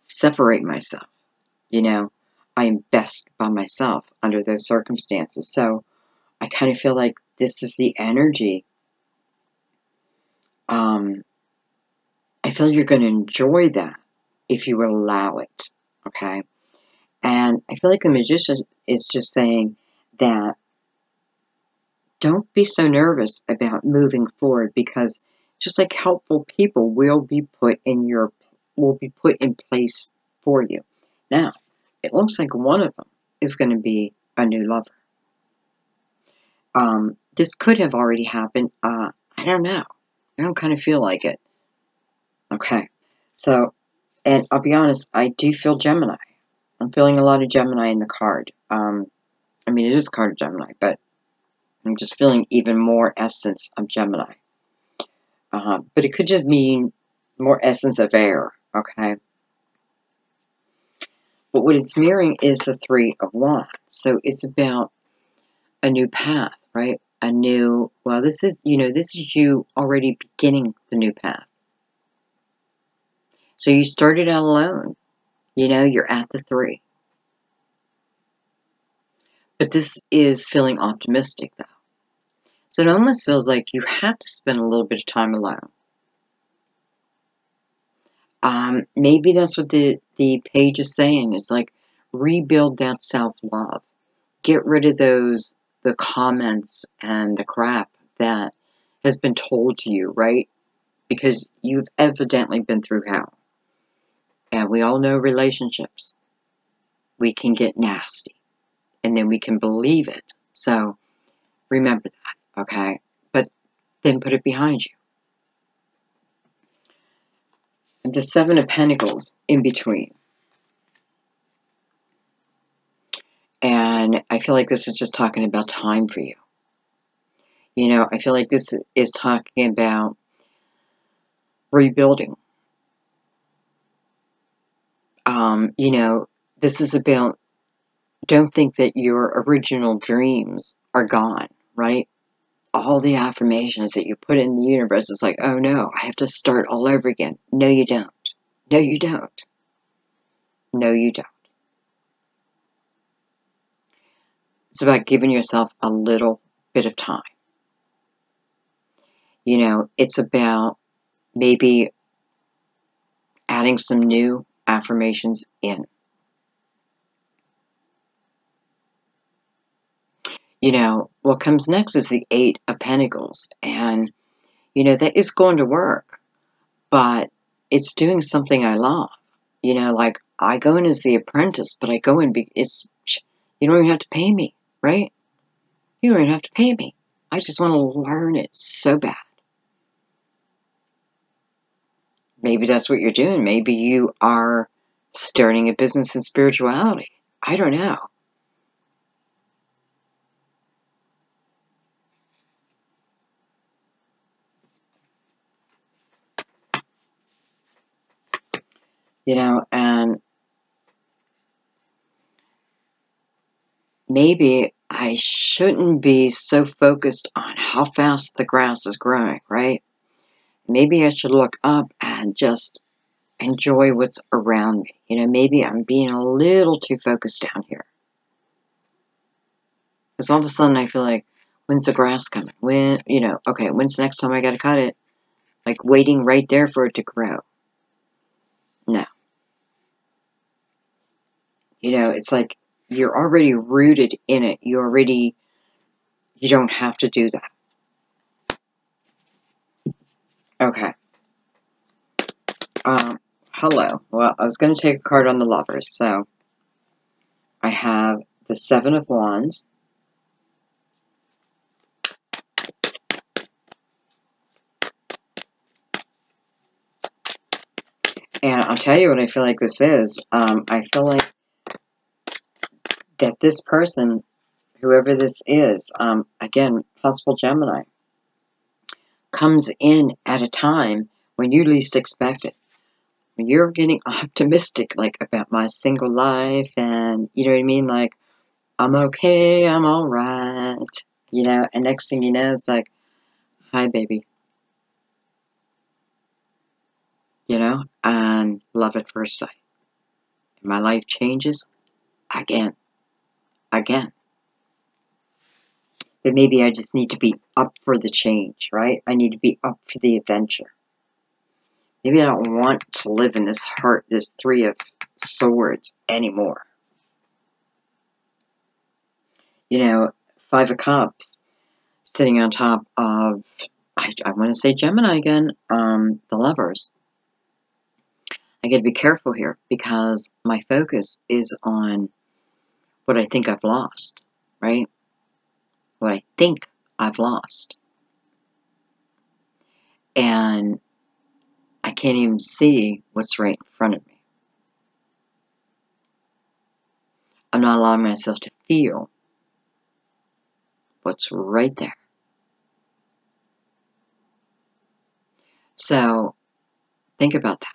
separate myself, I am best by myself under those circumstances. So I kind of feel like this is the energy. I feel you're going to enjoy that if you allow it, okay? And I feel like the Magician is just saying that don't be so nervous about moving forward, because just like helpful people will be put in place for you. Now, it looks like one of them is going to be a new lover. This could have already happened. I don't know. I don't kind of feel like it. Okay. So, and I'll be honest, I do feel Gemini. I'm feeling a lot of Gemini in the card. It is a card of Gemini, but I'm just feeling even more essence of Gemini. But it could just mean more essence of air, okay? But what it's mirroring is the Three of Wands. So it's about a new path, right? This is you already beginning the new path. So you started out alone. You're at the 3. But this is feeling optimistic, though. So it almost feels like you have to spend a little bit of time alone. Maybe that's what the page is saying. It's like, rebuild that self-love. Get rid of the comments and the crap that has been told to you, right? Because you've evidently been through hell. And we all know relationships. We can get nasty. And then we can believe it. So remember that, okay? But then put it behind you. And the 7 of Pentacles in between. And I feel like this is just talking about time for you. I feel like this is talking about rebuilding. This is about, don't think that your original dreams are gone, right? All the affirmations that you put in the universe is like, oh no, I have to start all over again. No, you don't. No, you don't. No, you don't. It's about giving yourself a little bit of time. It's about maybe adding some new affirmations in. What comes next is the 8 of Pentacles. And, that is going to work. But it's doing something I love. Like, I go in as the apprentice, but I go in, you don't even have to pay me, right? You don't even have to pay me. I just want to learn it so bad. Maybe that's what you're doing. Maybe you are starting a business in spirituality. I don't know. And maybe, I shouldn't be so focused on how fast the grass is growing, right? Maybe I should look up and just enjoy what's around me. You know, maybe I'm being a little too focused down here. Because all of a sudden I feel like, when's the grass coming? When, you know, okay, when's the next time I got to cut it? Like waiting right there for it to grow. No. You know, it's like you're already rooted in it. You don't have to do that. Okay. Hello. Well, I was going to take a card on the Lovers. So I have the Seven of Wands. And I'll tell you what I feel like this is. I feel like that this person, whoever this is, again, possible Gemini, comes in at a time when you least expect it. When you're getting optimistic, like, about my single life, and, you know what I mean? Like, I'm okay, I'm alright, you know, and next thing you know, it's like, hi, baby. You know, and love at first sight. My life changes again. But maybe I just need to be up for the change, right? I need to be up for the adventure. Maybe I don't want to live in this hurt, this Three of Swords anymore. You know, Five of Cups sitting on top of, I want to say Gemini again, the Lovers. I got to be careful here because my focus is on what I think I've lost, right? What I think I've lost. And I can't even see what's right in front of me. I'm not allowing myself to feel what's right there. So, think about that.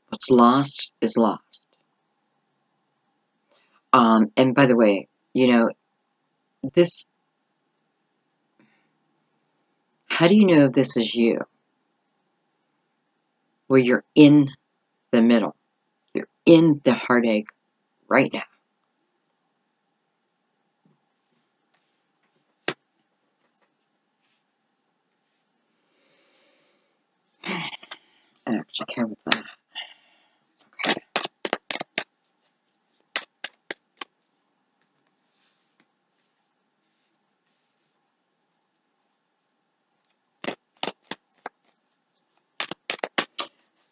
What's lost is lost. And by the way, you know, this, how do you know this is you? Well, you're in the middle. You're in the heartache right now. I actually care with that. Okay.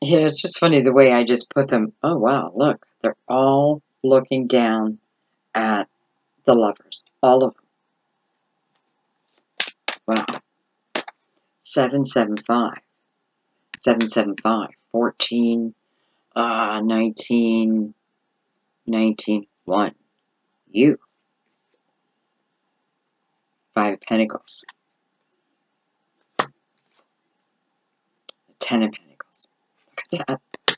Yeah, it's just funny the way I just put them. Oh, wow, look. They're all looking down at the Lovers. All of them. Wow. 775. 775. 14. 19. 19. 1. You. 5 of Pentacles. 10 of Pentacles. Look at that.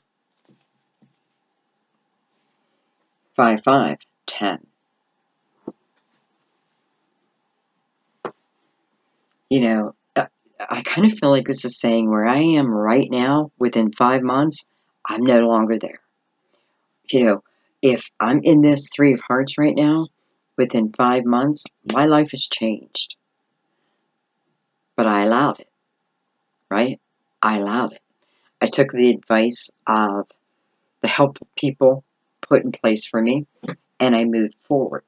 5, 5. 10. You know, I kind of feel like this is saying where I am right now, within 5 months, I'm no longer there. You know, if I'm in this Three of Hearts right now, within 5 months, my life has changed. But I allowed it, right? I allowed it. I took the advice of the help people put in place for me, and I moved forward.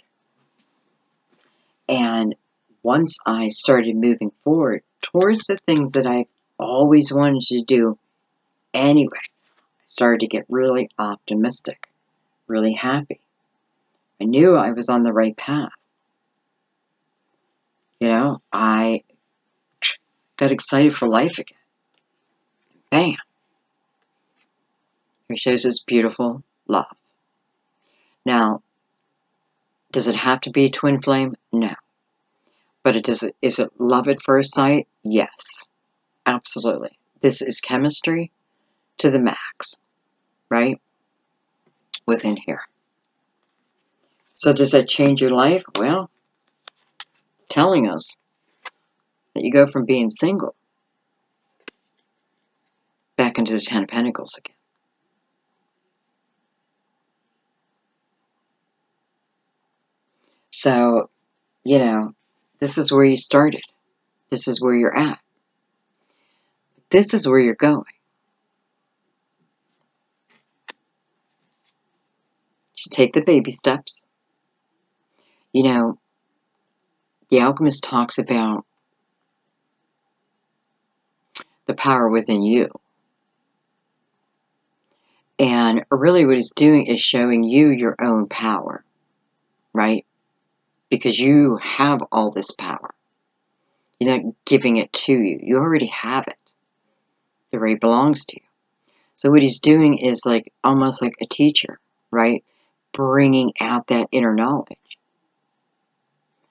And once I started moving forward towards the things that I always wanted to do anyway, I started to get really optimistic, really happy. I knew I was on the right path. You know, I got excited for life again. Bam! Here shows this beautiful love. Now, does it have to be a twin flame? No. But is it love at first sight? Yes. Absolutely. This is chemistry to the max, right? Within here. So does that change your life? Well, telling us that you go from being single back into the Ten of Pentacles again. So, you know, this is where you started. This is where you're at. This is where you're going. Just take the baby steps. You know, the alchemist talks about the power within you. And really what he's doing is showing you your own power, right? Because you have all this power. You're not giving it to you. You already have it. It already belongs to you. So what he's doing is like almost like a teacher, right? Bringing out that inner knowledge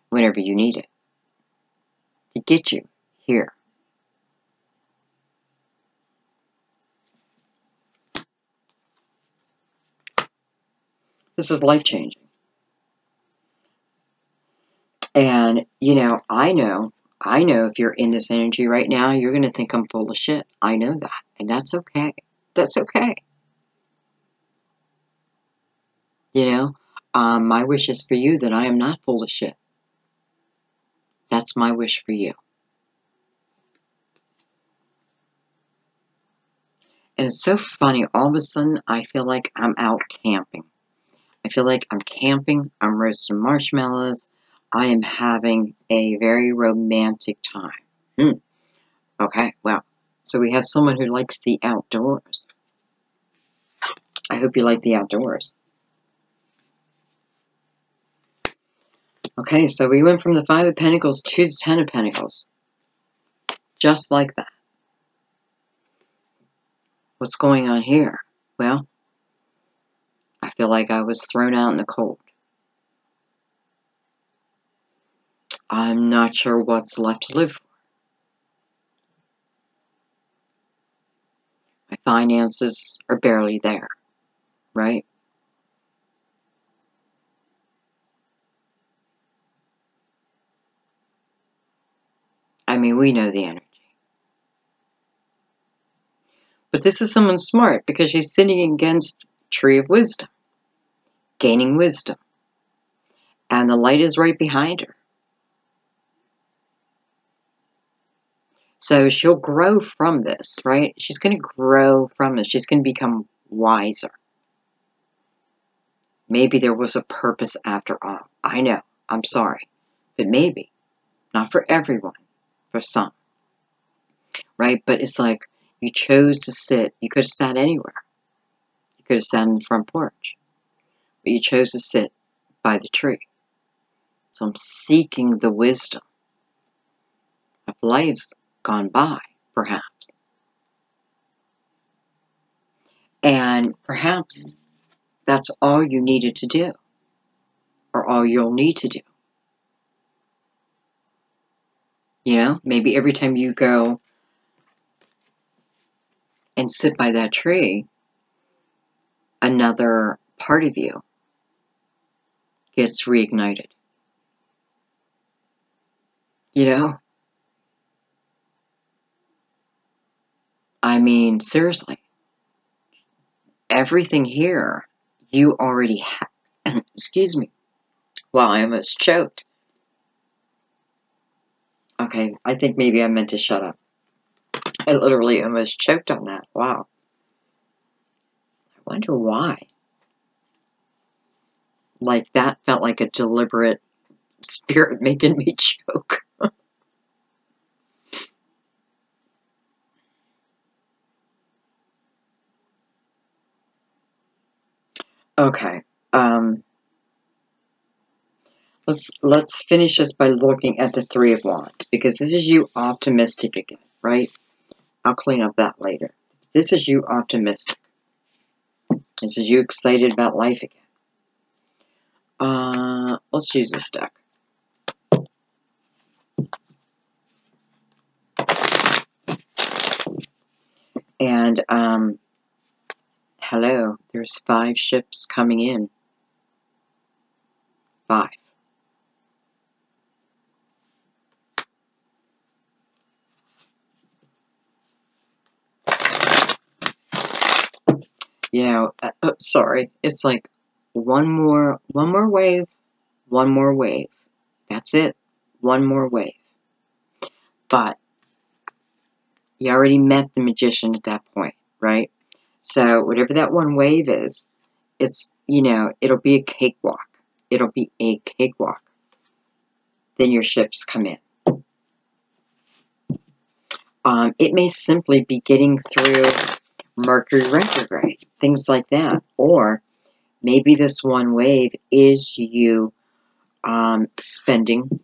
whenever you need it to get you here. This is life-changing. And, you know if you're in this energy right now, you're going to think I'm full of shit. I know that. And that's okay. That's okay. You know, my wish is for you that I am not full of shit. That's my wish for you. And it's so funny. All of a sudden, I feel like I'm out camping. I feel like I'm camping. I'm roasting marshmallows. I am having a very romantic time. Okay, well, so we have someone who likes the outdoors. I hope you like the outdoors. Okay, so we went from the Five of Pentacles to the Ten of Pentacles. Just like that. What's going on here? Well, I feel like I was thrown out in the cold. I'm not sure what's left to live for. My finances are barely there, right? I mean, we know the energy. But this is someone smart because she's sitting against Tree of Wisdom, gaining wisdom. And the light is right behind her. So she'll grow from this, right? She's going to grow from this. She's going to become wiser. Maybe there was a purpose after all. I know. I'm sorry. But maybe. Not for everyone. For some. Right? But it's like you chose to sit. You could have sat anywhere. You could have sat in the front porch. But you chose to sit by the tree. So I'm seeking the wisdom of lives gone by, perhaps. And perhaps that's all you needed to do. Or all you'll need to do. You know, maybe every time you go and sit by that tree, another part of you gets reignited. You know? I mean, seriously. Everything here, you already have. Excuse me. Wow, I almost choked. Okay, I think maybe I meant to shut up. I literally almost choked on that. Wow. I wonder why. Like, that felt like a deliberate spirit making me choke. Okay. Let's finish this by looking at the Three of Wands, because this is you optimistic again, right? I'll clean up that later. This is you optimistic. This is you excited about life again. Let's use this deck. And, hello, there's 5 ships coming in. 5. You know, sorry, it's like one more wave, one more wave. That's it. One more wave. But you already met the Magician at that point, right? So whatever that one wave is, it's, you know, it'll be a cakewalk. It'll be a cakewalk. Then your ships come in. It may simply be getting through Mercury retrograde, things like that. Or maybe this one wave is you spending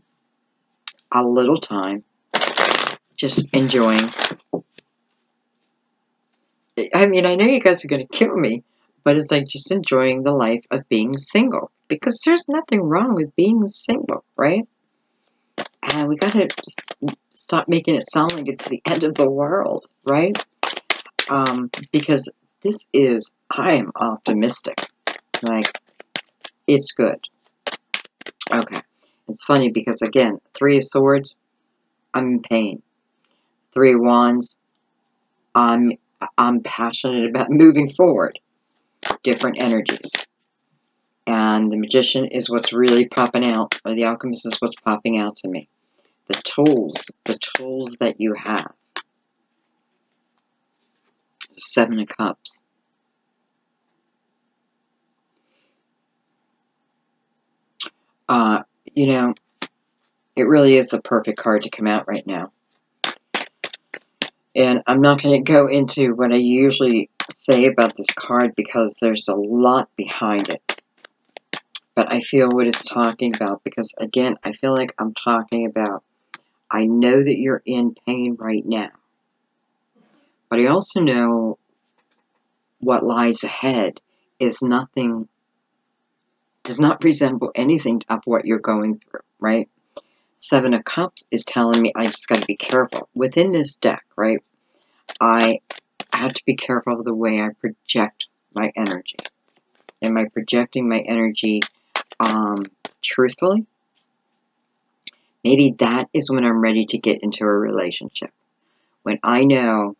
a little time just enjoying. I mean, I know you guys are going to kill me, but it's like just enjoying the life of being single. Because there's nothing wrong with being single, right? And we got to stop making it sound like it's the end of the world, right? Because this is, I am optimistic. Like, it's good. Okay. It's funny because, again, 3 of Swords, I'm in pain. 3 of Wands, I'm passionate about moving forward. Different energies. And the Magician is what's really popping out, or the Alchemist is what's popping out to me. The tools that you have. 7 of Cups. You know, it really is the perfect card to come out right now. And I'm not going to go into what I usually say about this card because there's a lot behind it. But I feel what it's talking about because, again, I feel like I'm talking about, I know that you're in pain right now. But I also know what lies ahead is nothing, does not resemble anything of what you're going through, right? 7 of Cups is telling me I just got to be careful. Within this deck, right, I have to be careful of the way I project my energy. Am I projecting my energy truthfully? Maybe that is when I'm ready to get into a relationship. When I know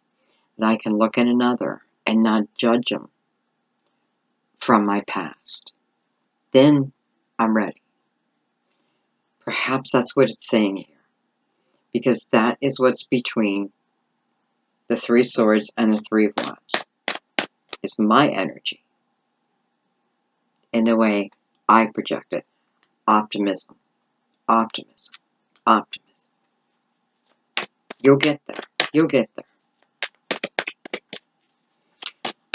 that I can look at another and not judge them from my past. Then I'm ready. Perhaps that's what it's saying here. Because that is what's between the 3 of Swords and the 3 of Wands. It's my energy. In the way I project it. Optimism. Optimism. Optimism. You'll get there. You'll get there.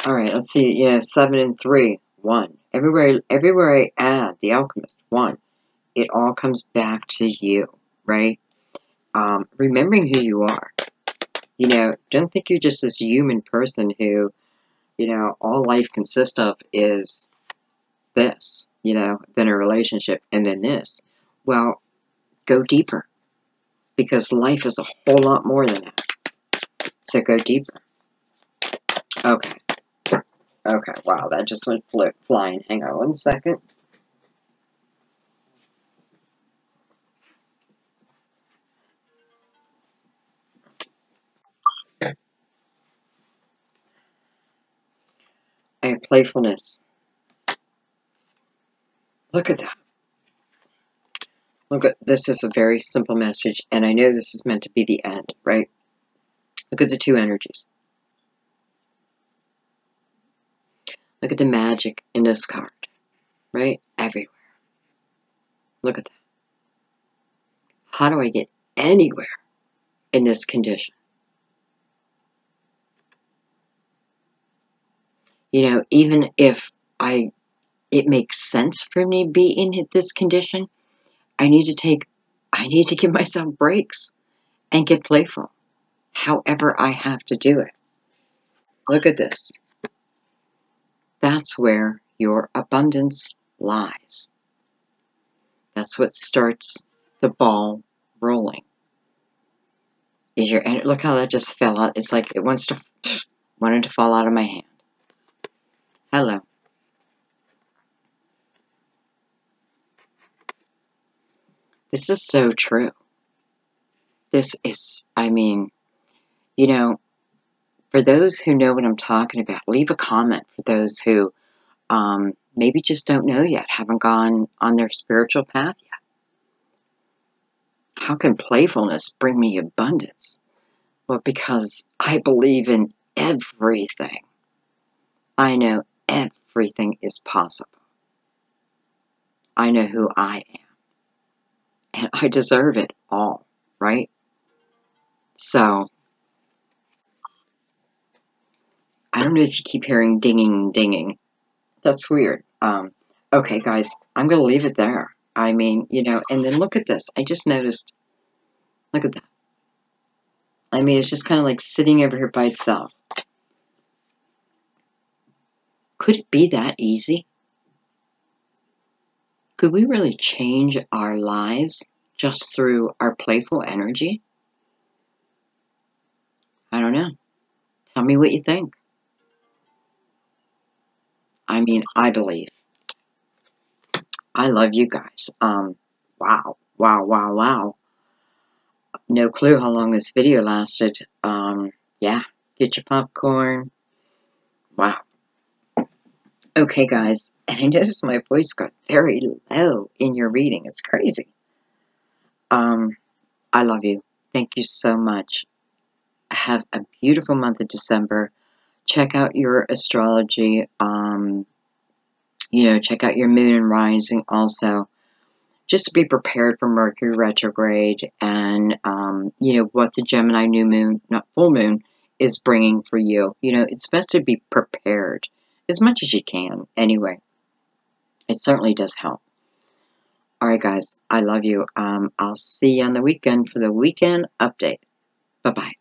Alright, let's see. Yeah, 7 and 3. 1. Everywhere I add the Alchemist. 1. It all comes back to you. Right? Remembering who you are. You know, don't think you're just this human person who, you know, all life consists of is this, you know, then a relationship, and then this. Well, go deeper. Because life is a whole lot more than that. So go deeper. Okay. Okay, wow, that just went flying. Hang on one second. I have playfulness. Look at that. Look at this is a very simple message, and I know this is meant to be the end, right? Look at the 2 energies. Look at the magic in this card, right? Everywhere. Look at that. How do I get anywhere in this condition? You know, even if it makes sense for me to be in this condition, I need to give myself breaks and get playful. However I have to do it. Look at this. That's where your abundance lies. That's what starts the ball rolling. Look how that just fell out. It's like it wanted to fall out of my hand. Hello. This is so true. This is, I mean, you know, for those who know what I'm talking about, leave a comment. For those who maybe just don't know yet, haven't gone on their spiritual path yet. How can playfulness bring me abundance? Well, because I believe in everything. I know everything is possible. I know who I am. And I deserve it all, right? So, I don't know if you keep hearing dinging, dinging. That's weird. Okay, guys, I'm going to leave it there. I mean, you know, and then look at this. I just noticed, look at that. I mean, it's just kind of like sitting over here by itself. Could it be that easy? Could we really change our lives just through our playful energy? I don't know. Tell me what you think. I mean, I believe. I love you guys. Wow, wow, wow, wow. No clue how long this video lasted. Yeah, get your popcorn. Wow. Okay, guys, and I noticed my voice got very low in your reading. It's crazy. I love you. Thank you so much. Have a beautiful month of December. Check out your astrology. You know, check out your moon and rising also. Just to be prepared for Mercury retrograde and, you know, what the Gemini new moon, not full moon, is bringing for you. You know, it's best to be prepared as much as you can. Anyway, it certainly does help. All right, guys, I love you. I'll see you on the weekend for the weekend update. Bye-bye.